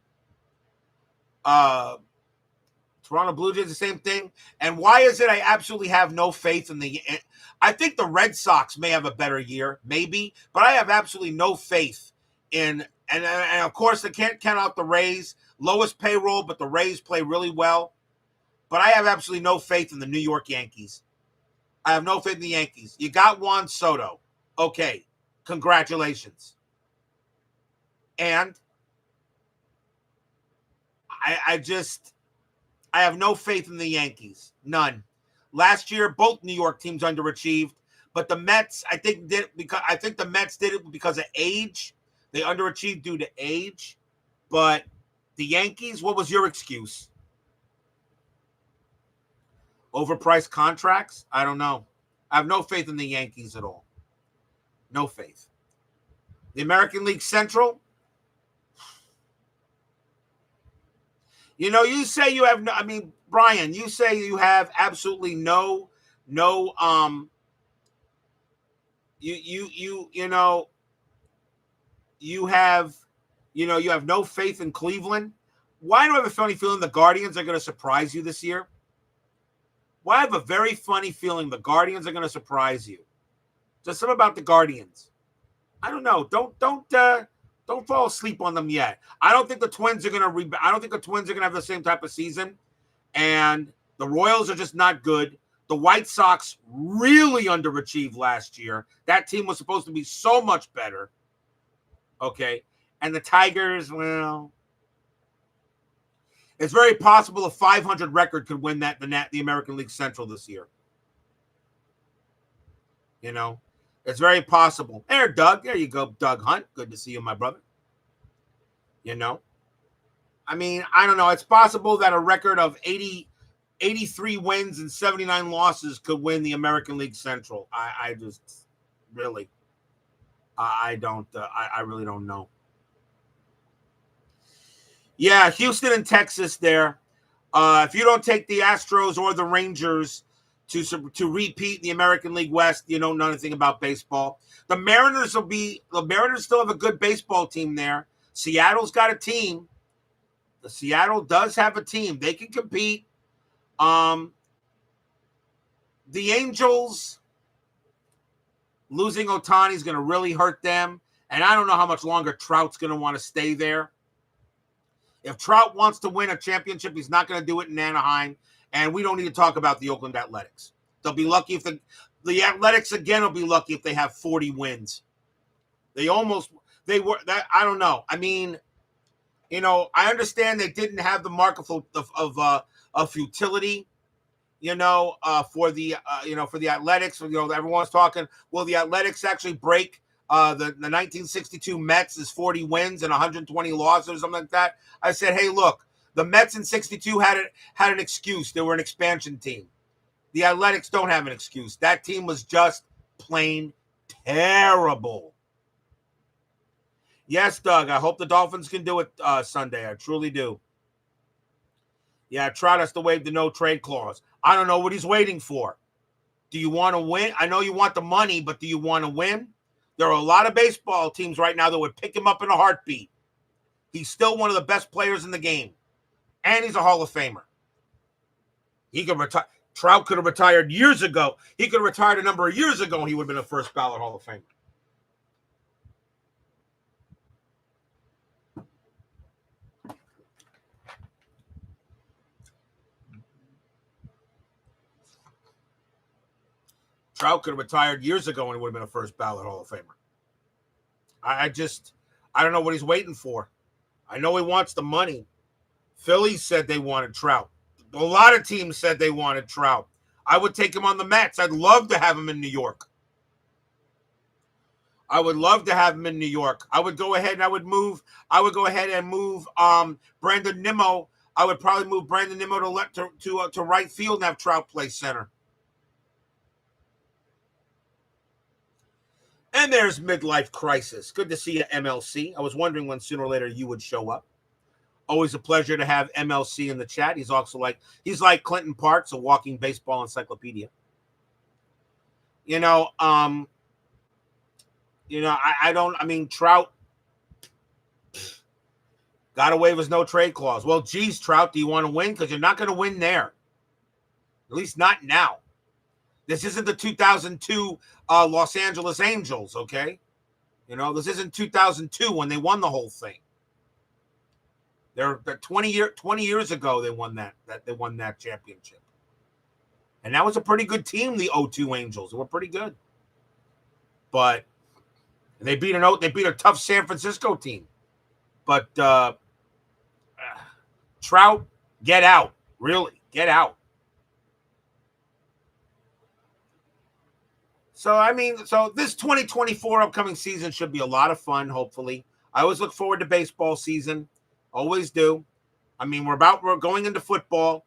Toronto Blue Jays, the same thing. And why is it I absolutely have no faith in I think the Red Sox may have a better year, maybe, but I have absolutely no faith in, and of course, they can't count out the Rays. Lowest payroll, but the Rays play really well. But I have absolutely no faith in the New York Yankees. I have no faith in the Yankees. You got Juan Soto. Okay, congratulations. And I have no faith in the Yankees. None. Last year, both New York teams underachieved, but the Mets, I think the Mets did it because of age. They underachieved due to age. But the Yankees, what was your excuse? Overpriced contracts? I don't know. I have no faith in the Yankees at all. No faith. The American League Central? You know, you say you have Brian, you say you have absolutely you have no faith in Cleveland. Why do I have a funny feeling the Guardians are going to surprise you this year? Why I have a very funny feeling the Guardians are going to surprise you. Just something about the Guardians. I don't know. Don't fall asleep on them yet. I don't think the Twins are going to I don't think the Twins are going to have the same type of season. And the Royals are just not good. The White Sox really underachieved last year. That team was supposed to be so much better. Okay. And the Tigers, well, it's very possible a 500 record could win the American League Central this year. You know, it's very possible. There, Doug. There you go, Doug Hunt. Good to see you, my brother. You know, I mean, I don't know. It's possible that a record of 83 wins and 79 losses could win the American League Central. I just really, I really don't know. Yeah, Houston and Texas there. If you don't take the Astros or the Rangers, to repeat the American League West. You know nothing about baseball. The Mariners still have a good baseball team there. Seattle's got a team. Seattle does have a team. They can compete. The Angels losing Ohtani is going to really hurt them. And I don't know how much longer Trout's going to want to stay there. If Trout wants to win a championship, he's not going to do it in Anaheim. And we don't need to talk about the Oakland Athletics. They'll be lucky if the Athletics again will be lucky if they have 40 wins. I don't know. I mean, you know, I understand they didn't have the mark of futility, for the Athletics. Everyone's talking, will the Athletics actually break the 1962 Mets is 40 wins and 120 losses or something like that? I said, hey, look, the Mets in 62 had an excuse. They were an expansion team. The Athletics don't have an excuse. That team was just plain terrible. Yes, Doug, I hope the Dolphins can do it Sunday. I truly do. Yeah, Trout has to waive the no-trade clause. I don't know what he's waiting for. Do you want to win? I know you want the money, but do you want to win? There are a lot of baseball teams right now that would pick him up in a heartbeat. He's still one of the best players in the game. And he's a Hall of Famer. He could retire. Trout could have retired years ago. He could have retired a number of years ago and he would have been a first ballot Hall of Famer. Trout could have retired years ago and he would have been a first ballot Hall of Famer. I don't know what he's waiting for. I know he wants the money. Phillies said they wanted Trout. A lot of teams said they wanted Trout. I would take him on the Mets. I'd love to have him in New York. I would love to have him in New York. I would go ahead and move Brandon Nimmo. I would probably move Brandon Nimmo to right field and have Trout play center. And there's Midlife Crisis. Good to see you, MLC. I was wondering when sooner or later you would show up. Always a pleasure to have MLC in the chat. He's like Clinton Parks, a walking baseball encyclopedia. Trout got to waive his no trade clause. Well, geez, Trout, do you want to win? Because you're not going to win there. At least not now. This isn't the 2002 Los Angeles Angels, okay? This isn't 2002 when they won the whole thing. They're 20 years ago they won that championship. And that was a pretty good team, the 02 Angels. They were pretty good. But they beat a tough San Francisco team. But Trout, get out. Really, get out. So this 2024 upcoming season should be a lot of fun, hopefully. I always look forward to baseball season. Always do. We're going into football.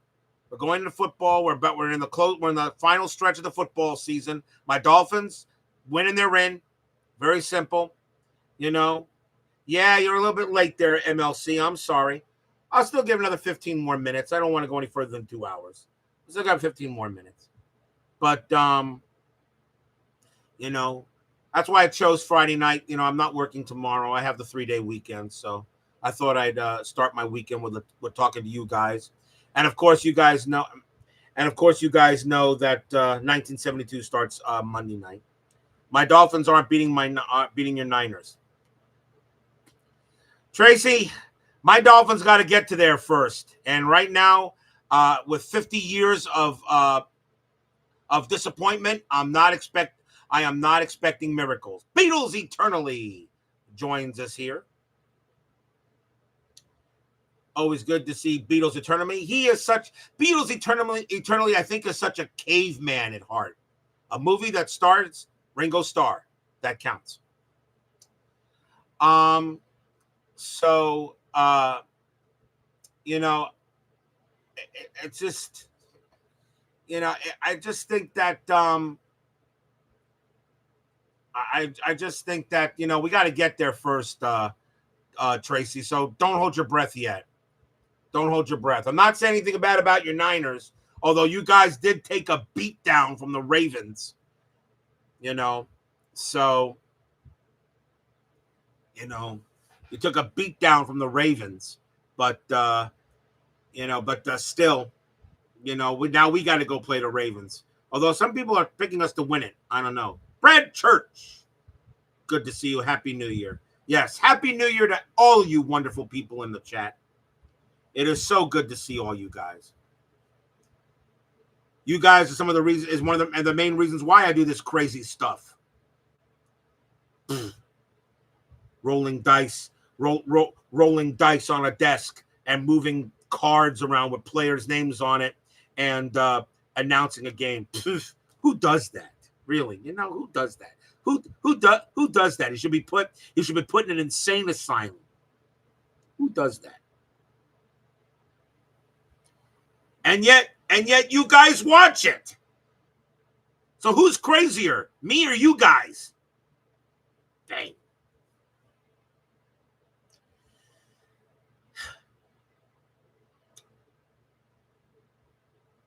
We're going into football. We're in the final stretch of the football season. My Dolphins winning, they're in. Very simple. Yeah, you're a little bit late there, MLC. I'm sorry. I'll still give another 15 more minutes. I don't want to go any further than 2 hours. I still got 15 more minutes. But that's why I chose Friday night. I'm not working tomorrow. I have the 3-day weekend, so I thought I'd start my weekend with talking to you guys. And of course, you guys know that 1972 starts Monday night. My Dolphins aren't beating your Niners. Tracy, my Dolphins got to get to there first. And right now, with 50 years of disappointment, I am not expecting miracles. Beatles Eternally joins us here. Always good to see Beatles Eternally. Beatles Eternally, I think, is such a caveman at heart. A movie that stars Ringo Starr. That counts. It's just, I just think that, I just think that, we got to get there first, Tracy. So don't hold your breath yet. Don't hold your breath. I'm not saying anything bad about your Niners. Although you guys did take a beat down from the Ravens, you know. So, you know, you took a beat down from the Ravens. But, still, now we got to go play the Ravens. Although some people are picking us to win it. I don't know. Brad Church, good to see you. Happy New Year. Yes, Happy New Year to all you wonderful people in the chat. It is so good to see all you guys. You guys are some of the reasons, is one of the main reasons why I do this crazy stuff. Rolling dice on a desk and moving cards around with players' names on it and announcing a game. Who does that? Really? Who does that? Who does that? He should be put in an insane asylum. Who does that? And yet you guys watch it. So who's crazier, me or you guys? Dang.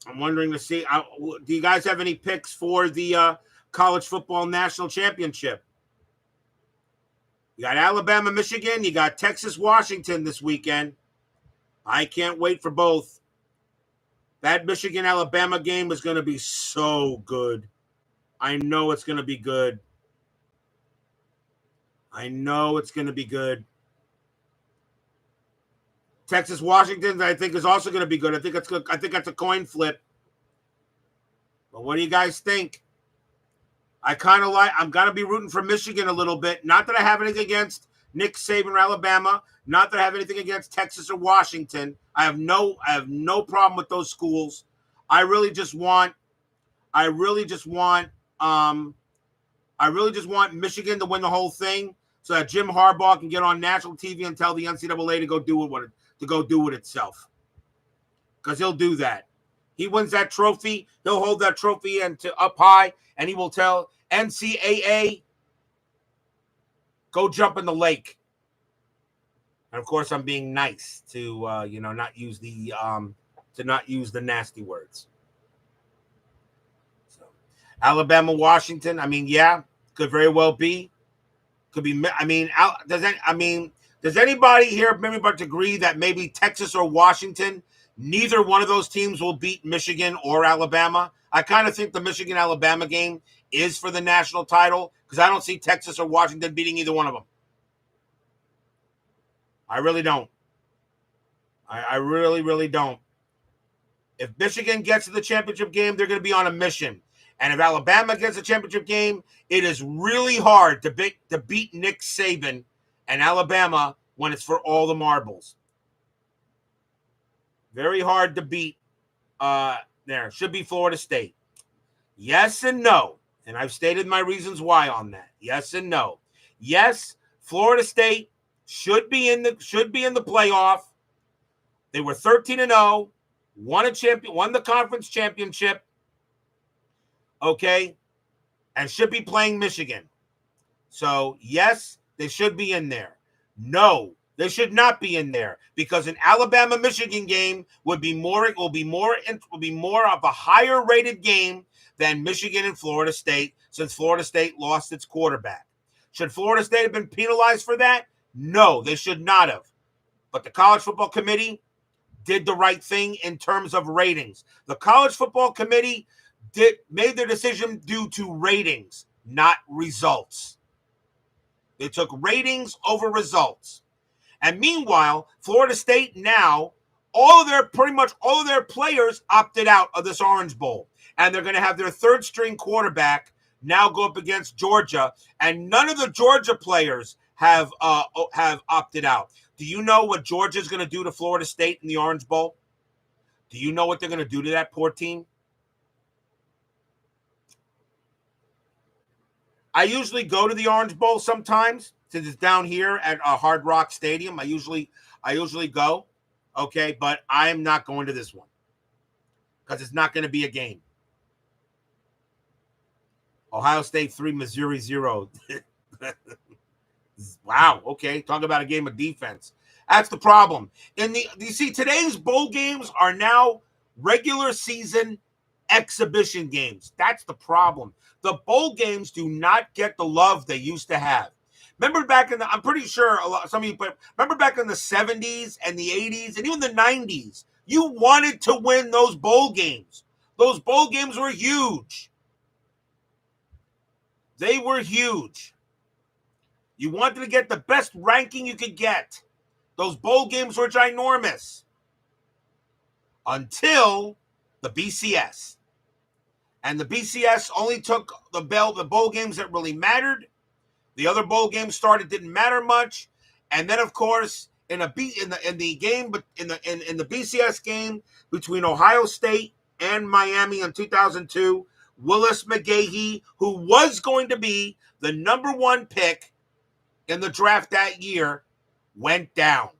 I'm wondering to see, do you guys have any picks for the college football national championship? You got Alabama, Michigan. You got Texas, Washington this weekend. I can't wait for both. That Michigan-Alabama game is going to be so good. I know it's going to be good. Texas, Washington, I think, is also going to be good. I think that's a coin flip. But what do you guys think? I'm going to be rooting for Michigan a little bit. Not that I have anything against Nick Saban or Alabama. Not that I have anything against Texas or Washington. I have no problem with those schools. I really just want Michigan to win the whole thing so that Jim Harbaugh can get on national TV and tell the NCAA to go do it itself. Because he'll do that. He wins that trophy, he'll hold that trophy up high, and he will tell NCAA, go jump in the lake. And of course, I'm being nice to not use the nasty words. So, Alabama, Washington. I mean, yeah, could very well be. Could be. I mean, does anybody here maybe but agree that maybe Texas or Washington, neither one of those teams will beat Michigan or Alabama? I kind of think the Michigan-Alabama game is for the national title because I don't see Texas or Washington beating either one of them. I really don't. I really, really don't. If Michigan gets to the championship game, they're going to be on a mission. And if Alabama gets a championship game, it is really hard to beat Nick Saban and Alabama when it's for all the marbles. Very hard to beat. There should be Florida State. Yes and no. And I've stated my reasons why on that. Yes and no. Yes, Florida State should be in the playoff. They were 13-0, won the conference championship. Okay, and should be playing Michigan. So yes, they should be in there. No, they should not be in there because an Alabama-Michigan game will be more of a higher rated game than Michigan and Florida State since Florida State lost its quarterback. Should Florida State have been penalized for that? No, they should not have. But the College Football Committee did the right thing in terms of ratings. The College Football Committee made their decision due to ratings, not results. They took ratings over results. And meanwhile, Florida State now, pretty much all of their players opted out of this Orange Bowl. And they're going to have their third string quarterback now go up against Georgia. And none of the Georgia players have opted out. Do you know what Georgia's going to do to Florida State in the Orange Bowl? Do you know what they're going to do to that poor team? I usually go to the Orange Bowl sometimes since it's down here at Hard Rock Stadium. I usually go, okay, but I'm not going to this one because it's not going to be a game. Ohio State 3, Missouri 0. Wow, okay, talk about a game of defense. That's the problem. You see, today's bowl games are now regular season exhibition games. That's the problem. The bowl games do not get the love they used to have. Remember back in the, I'm pretty sure some of you, but remember back in the 70s and the 80s and even the 90s, you wanted to win those bowl games. Those bowl games were huge. They were huge. You wanted to get the best ranking you could get. Those bowl games were ginormous. Until the BCS. And the BCS only took the bowl games that really mattered. The other bowl games didn't matter much. And then, of course, in the BCS game between Ohio State and Miami in 2002, Willis McGahee, who was going to be the number 1 pick in the draft that year, went down.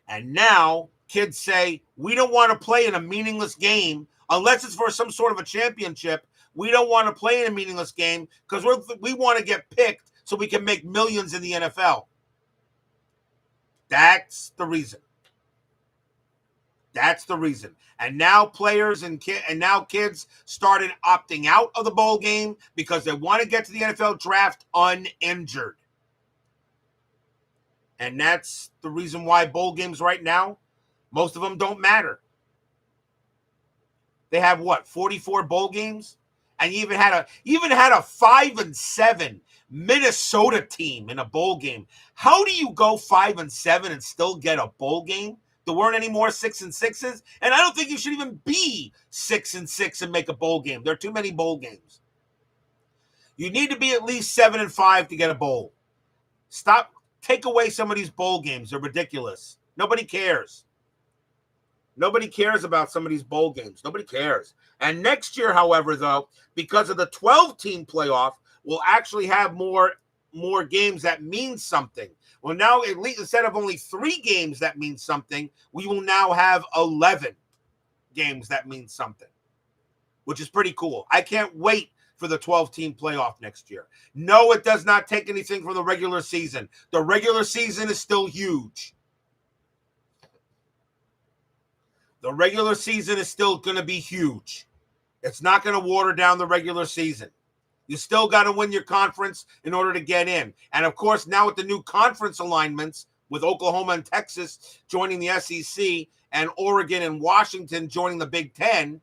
And now kids say, we don't want to play in a meaningless game unless it's for some sort of a championship. We don't want to play in a meaningless game because we want to get picked so we can make millions in the NFL. That's the reason. That's the reason. And now players and now kids started opting out of the bowl game because they want to get to the NFL draft uninjured. And that's the reason why bowl games right now, most of them don't matter. They have 44 bowl games? And you even had a 5-7 Minnesota team in a bowl game. How do you go 5-7 and still get a bowl game? There weren't any more 6-6s, and I don't think you should even be 6-6 and make a bowl game. There are too many bowl games. You need to be at least 7-5 to get a bowl. Take away some of these bowl games. They're ridiculous. Nobody cares. Nobody cares about some of these bowl games. Nobody cares. And next year, however, though, because of the 12-team playoff, we'll actually have more games that mean something. Well, now, at least instead of only 3 games that mean something, we will now have 11 games that mean something, which is pretty cool. I can't wait for the 12-team playoff next year. No, it does not take anything from the regular season. The regular season is still huge. The regular season is still going to be huge. It's not going to water down the regular season. You still got to win your conference in order to get in. And, of course, now with the new conference alignments, with Oklahoma and Texas joining the SEC and Oregon and Washington joining the Big Ten,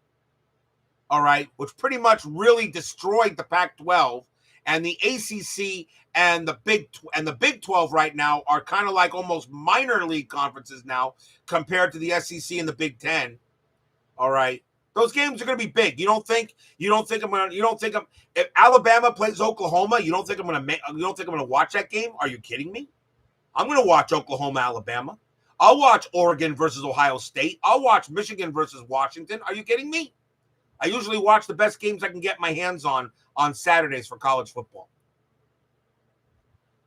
all right, which pretty much really destroyed the Pac-12, and the ACC and the Big 12 right now are kind of like almost minor league conferences now compared to the SEC and the Big Ten. All right, those games are going to be big. You don't think if Alabama plays Oklahoma, you don't think I'm going to watch that game? Are you kidding me? I'm going to watch Oklahoma, Alabama. I'll watch Oregon versus Ohio State. I'll watch Michigan versus Washington. Are you kidding me? I usually watch the best games I can get my hands on Saturdays for college football.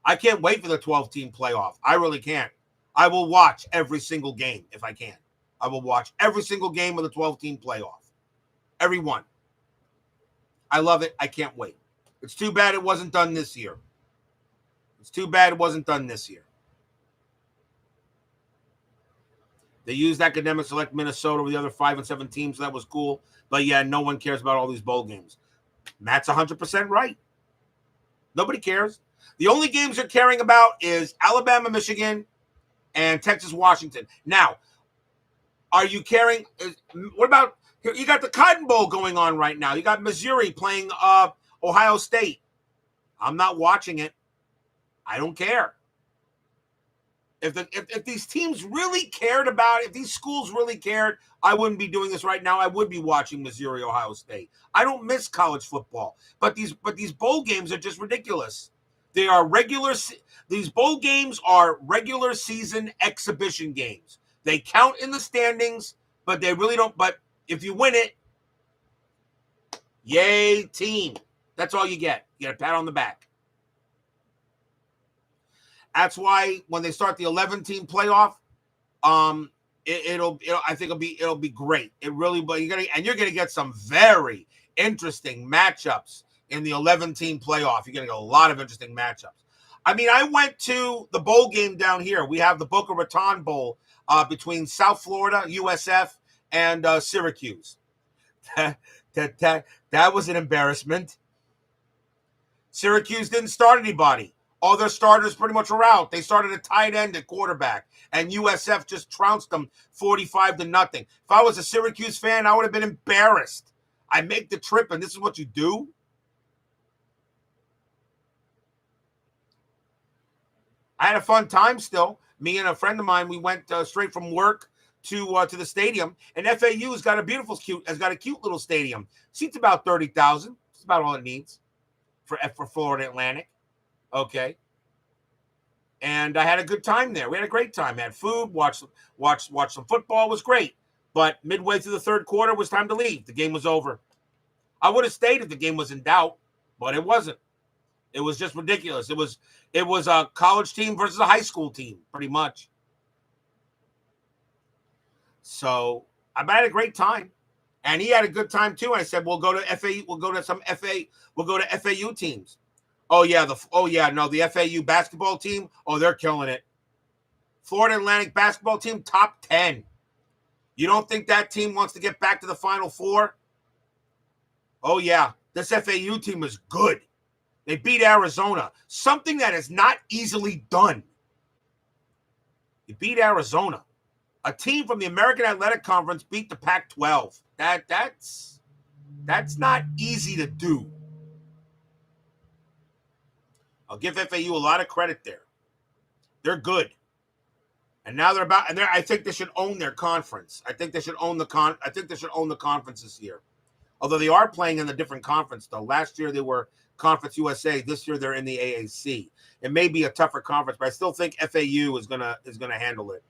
I can't wait for the 12-team playoff. I really can't. I will watch every single game if I can. I will watch every single game of the 12-team playoff. Every one. I love it. I can't wait. It's too bad it wasn't done this year. They used academic select Minnesota with the other 5 and 7 teams. So that was cool. But yeah, no one cares about all these bowl games. Matt's 100% right. Nobody cares. The only games you're caring about is Alabama, Michigan, and Texas, Washington. Now, are you caring? What about, you got the Cotton Bowl going on right now. You got Missouri playing Ohio State. I'm not watching it. I don't care. If these teams really cared about it, if these schools really cared, I wouldn't be doing this right now. I would be watching Missouri, Ohio State. I don't miss college football, but these bowl games are just ridiculous. These bowl games are regular season exhibition games. They count in the standings, but they really don't. But if you win it, yay, team. That's all you get. You get a pat on the back. That's why when they start the 11-team playoff, I think it'll be great. It really, but you're gonna get some very interesting matchups in the 11-team playoff. You're gonna get a lot of interesting matchups. I mean, I went to the bowl game down here. We have the Boca Raton Bowl between South Florida, USF, and Syracuse. That was an embarrassment. Syracuse didn't start anybody. All their starters pretty much were out. They started a tight end at quarterback, and USF just trounced them 45-0. If I was a Syracuse fan, I would have been embarrassed. I make the trip, and this is what you do? I had a fun time still. Me and a friend of mine, we went straight from work to the stadium, and FAU has got a cute little stadium. Seats about 30,000. That's about all it needs for Florida Atlantic. Okay. And I had a good time there. We had a great time. Had food, watched some football. It was great. But midway through the third quarter, it was time to leave. The game was over. I would have stayed if the game was in doubt, but it wasn't. It was just ridiculous. It was a college team versus a high school team, pretty much. So I had a great time. And he had a good time too. I said, we'll go to FAU, we'll go to FAU teams. The FAU basketball team, they're killing it. Florida Atlantic basketball team, top 10. You don't think that team wants to get back to the Final Four? Oh, yeah. This FAU team is good. They beat Arizona, something that is not easily done. You beat Arizona. A team from the American Athletic Conference beat the Pac-12. That's not easy to do. I'll give FAU a lot of credit there. They're good. And now I think they should own their conference. I think they should own the conference this year. Although they are playing in a different conference though. Last year they were Conference USA. This year they're in the AAC. It may be a tougher conference, but I still think FAU is gonna handle it.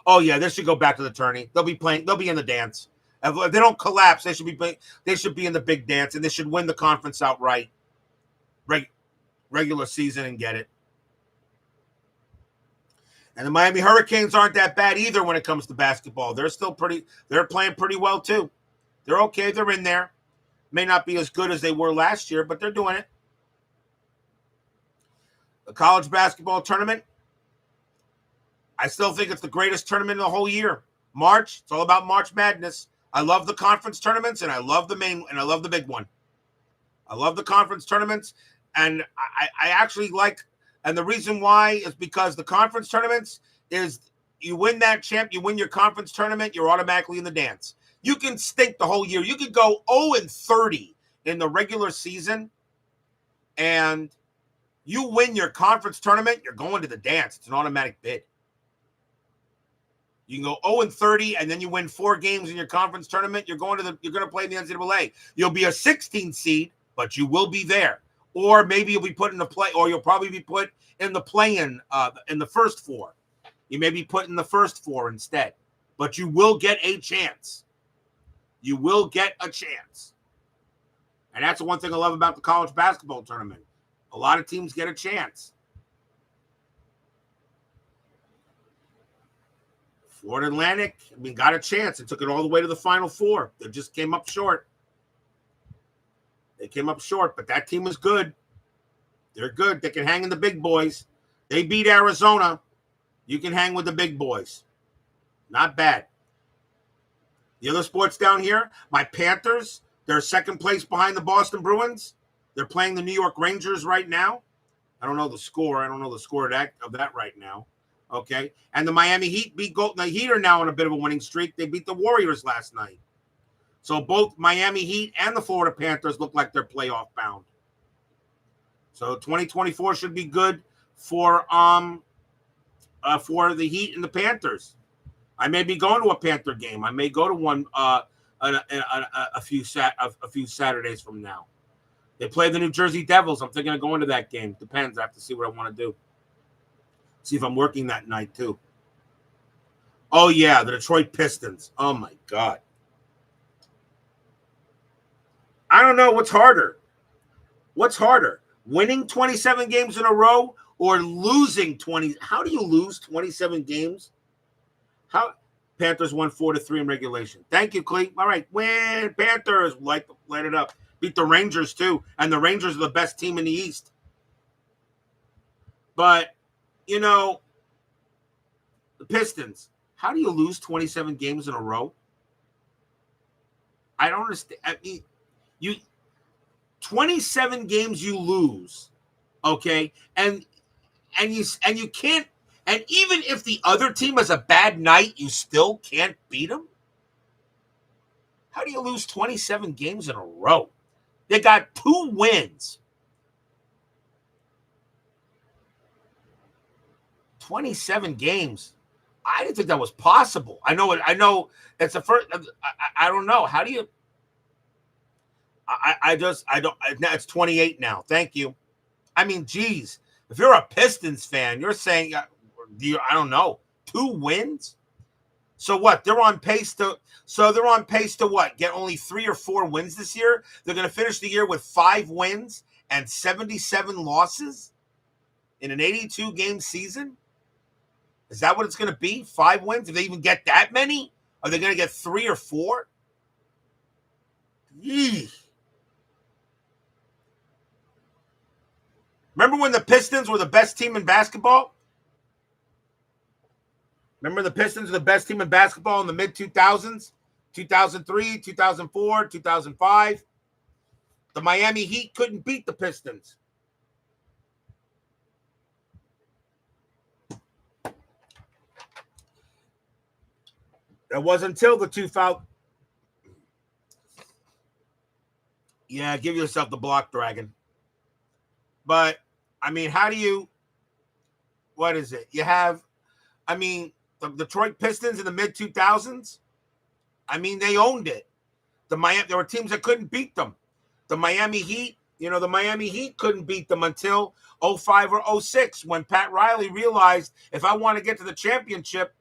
Oh yeah, they should go back to the tourney. They'll be in the dance. If they don't collapse, they should be in the big dance, and they should win the conference outright. Regular season and get it. And the Miami Hurricanes aren't that bad either when it comes to basketball. They're playing pretty well too. They're okay. They're in there. May not be as good as they were last year, but they're doing it. The college basketball tournament, I still think it's the greatest tournament of the whole year. March, it's all about March Madness. I love the conference tournaments, and I love the big one. I love the conference tournaments, and I actually like, and the reason why is because the conference tournaments is you win your conference tournament, you're automatically in the dance. You can stink the whole year. You could go 0-30 in the regular season, and you win your conference tournament, you're going to the dance. It's an automatic bid. You can go 0-30, and then you win 4 games in your conference tournament. You're going to play in the NCAA. You'll be a 16 seed, but you will be there. Or maybe you'll be put in the play, or you'll probably be put in the play-in in the first 4. You may be put in the first 4 instead, but you will get a chance. You will get a chance. And that's the one thing I love about the college basketball tournament. A lot of teams get a chance. Florida Atlantic, got a chance. It took it all the way to the Final Four. They just came up short. But that team is good. They're good. They can hang in the big boys. They beat Arizona. You can hang with the big boys. Not bad. The other sports down here, my Panthers, they're second place behind the Boston Bruins. They're playing the New York Rangers right now. I don't know the score. Of that right now. Okay. And the Miami Heat the Heat are now on a bit of a winning streak. They beat the Warriors last night. So both Miami Heat and the Florida Panthers look like they're playoff bound. So 2024 should be good for the Heat and the Panthers. I may be going to a Panther game. I may go to one a few Saturdays from now. They play the New Jersey Devils. I'm thinking of going to that game. Depends. I have to see what I want to do. See if I'm working that night too. Oh yeah, the Detroit Pistons. Oh my God. I don't know what's harder. Winning 27 games in a row or losing 20? How do you lose 27 games? How? Panthers won 4-3 in regulation. Thank you, Clee. All right, win. Panthers light it up. Beat the Rangers too, and the Rangers are the best team in the East. But Pistons. How do you lose 27 games in a row? I don't understand. I mean, 27 games you lose, okay, and you can't. And even if the other team has a bad night, you still can't beat them. How do you lose 27 games in a row? They got 2 wins. 27 games. I didn't think that was possible. I know it's the first. I don't know. How do you? I don't. It's 28 now. Thank you. I mean, geez, if you're a Pistons fan, you're saying, I don't know, 2 wins. So what? They're on pace to. So they're on pace to what? Get only 3 or 4 wins this year. They're going to finish the year with 5 wins and 77 losses in an 82 game season. Is that what it's going to be? 5 wins? If they even get that many? Are they going to get 3 or 4? Yee. Remember when the Pistons were the best team in basketball? Remember the Pistons were the best team in basketball in the mid-2000s? 2003, 2004, 2005. The Miami Heat couldn't beat the Pistons. That was until the 2000. Yeah, give yourself the block, Dragon. But, I mean, how do you, what is it? You have, I mean, the Detroit Pistons in the mid-2000s, I mean, they owned it. There were teams that couldn't beat them. The Miami Heat, the Miami Heat couldn't beat them until 05 or 06 when Pat Riley realized if I want to get to the championship,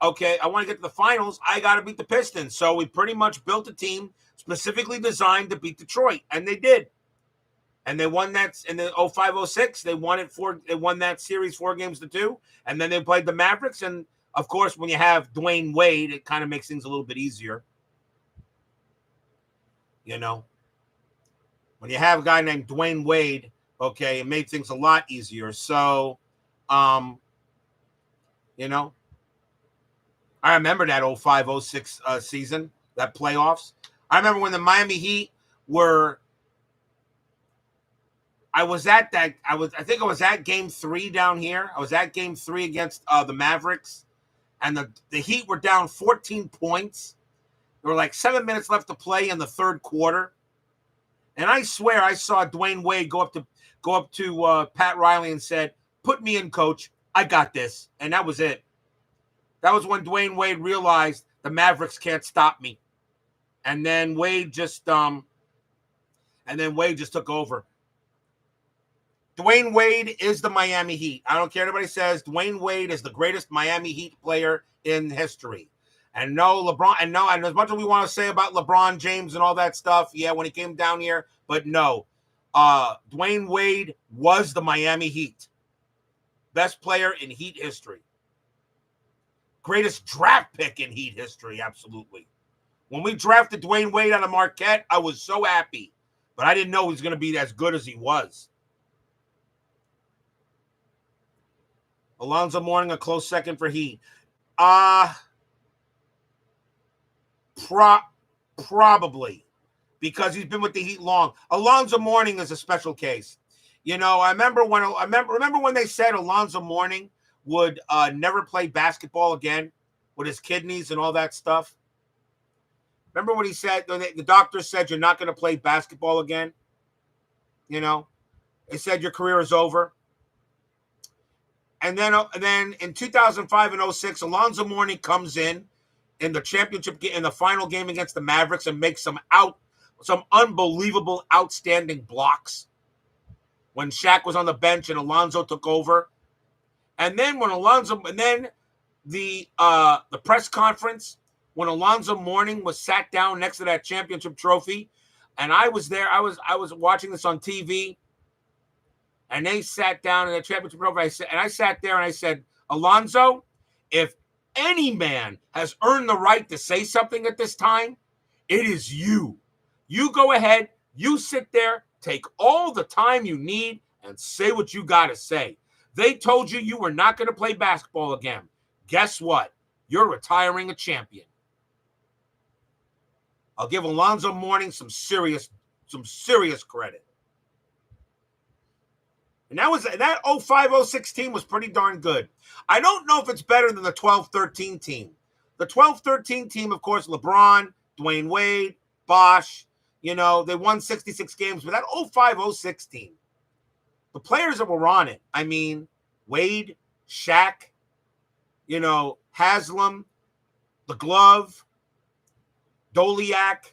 okay, I want to get to the finals, I got to beat the Pistons. So we pretty much built a team specifically designed to beat Detroit, and they did. And they won that in the 05-06. They won that series 4-2, and then they played the Mavericks. And of course, when you have Dwayne Wade, it kind of makes things a little bit easier. When you have a guy named Dwayne Wade, okay, it made things a lot easier. So, I remember that 05-06 season, that playoffs. I remember when the Miami Heat were. I think I was at game 3 down here. I was at game 3 against the Mavericks, and the Heat were down 14 points. There were like 7 minutes left to play in the third quarter. And I swear I saw Dwayne Wade go up to Pat Riley and said, "Put me in, coach. I got this." And that was it. That was when Dwayne Wade realized the Mavericks can't stop me. And then Wade just took over. Dwayne Wade is the Miami Heat. I don't care what anybody says. Dwayne Wade is the greatest Miami Heat player in history. And no, and as much as we want to say about LeBron James and all that stuff, yeah, when he came down here, but no. Dwayne Wade was the Miami Heat. Best player in Heat history. Greatest draft pick in Heat history, absolutely. When we drafted Dwayne Wade out of Marquette, I was so happy. But I didn't know he was going to be as good as he was. Alonzo Mourning, a close second for Heat. Probably. Because he's been with the Heat long. Alonzo Mourning is a special case. I remember when they said Alonzo Mourning would never play basketball again with his kidneys and all that stuff. Remember what he said? The doctor said you're not going to play basketball again. They said your career is over. And then in 2005 and 06, Alonzo Mourning comes in the championship in the final game against the Mavericks and makes some unbelievable, outstanding blocks. When Shaq was on the bench and Alonzo took over, and then the press conference when Alonzo Mourning was sat down next to that championship trophy, and I was there. I was watching this on TV. And they sat down in the championship trophy. I sat there and I said, Alonzo, if any man has earned the right to say something at this time, it is you. You go ahead, you sit there, take all the time you need, and say what you got to say. They told you were not going to play basketball again. guess what? You're retiring a champion. I'll give Alonzo Mourning some serious credit. And that 05-06 team was pretty darn good. I don't know if it's better than the 12-13 team. The 12-13 team, of course, LeBron, Dwayne Wade, Bosh, they won 66 games. But that 05-06 team, the players that were on it, I mean, Wade, Shaq, Haslam, the Glove, Doliak,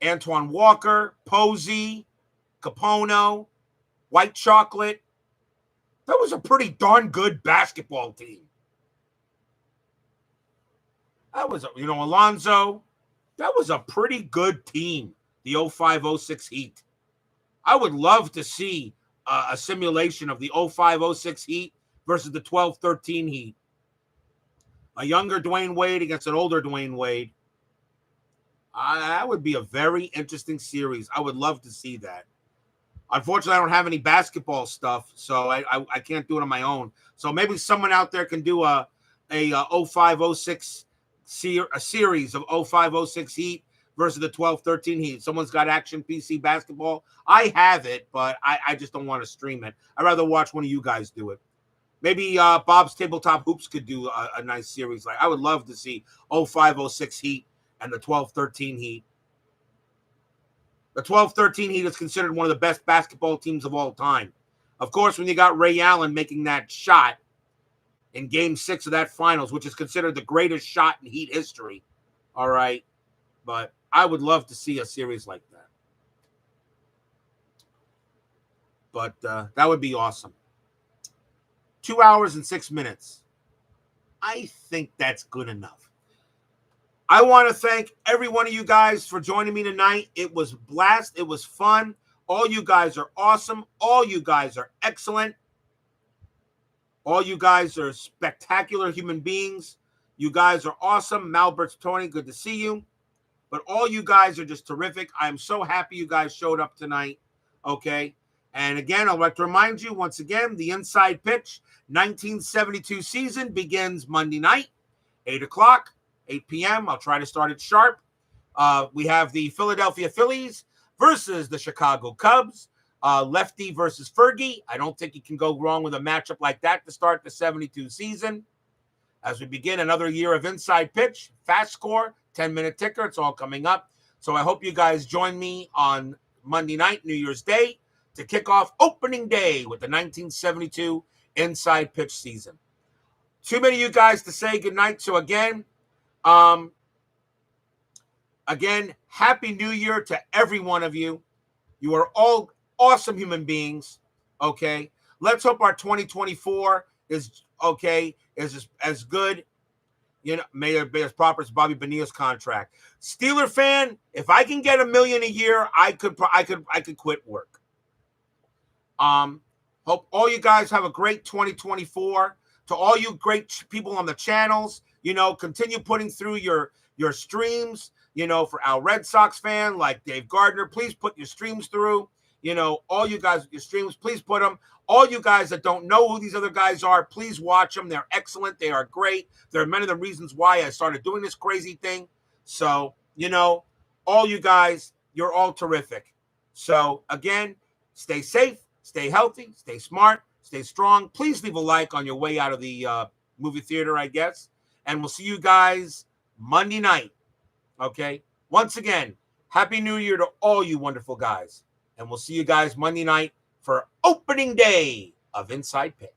Antoine Walker, Posey, Capono, White Chocolate. That was a pretty darn good basketball team. That was, Alonzo. That was a pretty good team, the 05-06 Heat. I would love to see a simulation of the 05-06 Heat versus the 12-13 Heat. A younger Dwayne Wade against an older Dwayne Wade. That would be a very interesting series. I would love to see that. Unfortunately, I don't have any basketball stuff, so I can't do it on my own. So maybe someone out there can do a 05-06 series of 05-06 Heat versus the 12-13 Heat. Someone's got Action PC basketball. I have it, but I just don't want to stream it. I'd rather watch one of you guys do it. Maybe Bob's Tabletop Hoops could do a nice series. Like, I would love to see 05-06 Heat and the 12-13 Heat. The 12-13 Heat is considered one of the best basketball teams of all time. Of course, when you got Ray Allen making that shot in Game 6 of that finals, which is considered the greatest shot in Heat history. All right. But I would love to see a series like that. But that would be awesome. 2 hours and 6 minutes. I think that's good enough. I want to thank every one of you guys for joining me tonight. It was a blast. It was fun. All you guys are awesome. All you guys are excellent. All you guys are spectacular human beings. You guys are awesome. Malbert's Tony, good to see you. But all you guys are just terrific. I'm so happy you guys showed up tonight. Okay. And again, I'd like to remind you once again, the Inside Pitch 1972 season begins Monday night, 8 o'clock. 8 p.m. I'll try to start it sharp. We have the Philadelphia Phillies versus the Chicago Cubs. Lefty versus Fergie. I don't think you can go wrong with a matchup like that to start the 72 season. As we begin another year of Inside Pitch, FastScore, 10-minute ticker. It's all coming up. So I hope you guys join me on Monday night, New Year's Day, to kick off opening day with the 1972 Inside Pitch season. Too many of you guys to say goodnight. So again, Happy New Year to every one of you. You are all awesome human beings. Okay. Let's hope our 2024 is okay, is as good. May it be as proper as Bobby Bonilla's contract. Steeler fan, if I can get $1 million a year, I could quit work. Hope all you guys have a great 2024. To all you great people on the channels, continue putting through your streams, for our Red Sox fan like Dave Gardner, please put your streams through. All you guys with your streams, please put them. All you guys that don't know who these other guys are, please watch them. They're excellent. They are great. They're many of the reasons why I started doing this crazy thing. So, all you guys, you're all terrific. So, again, stay safe, stay healthy, stay smart, stay strong. Please leave a like on your way out of the movie theater, I guess. And we'll see you guys Monday night. Okay? Once again, Happy New Year to all you wonderful guys. And we'll see you guys Monday night for opening day of Inside Pitch.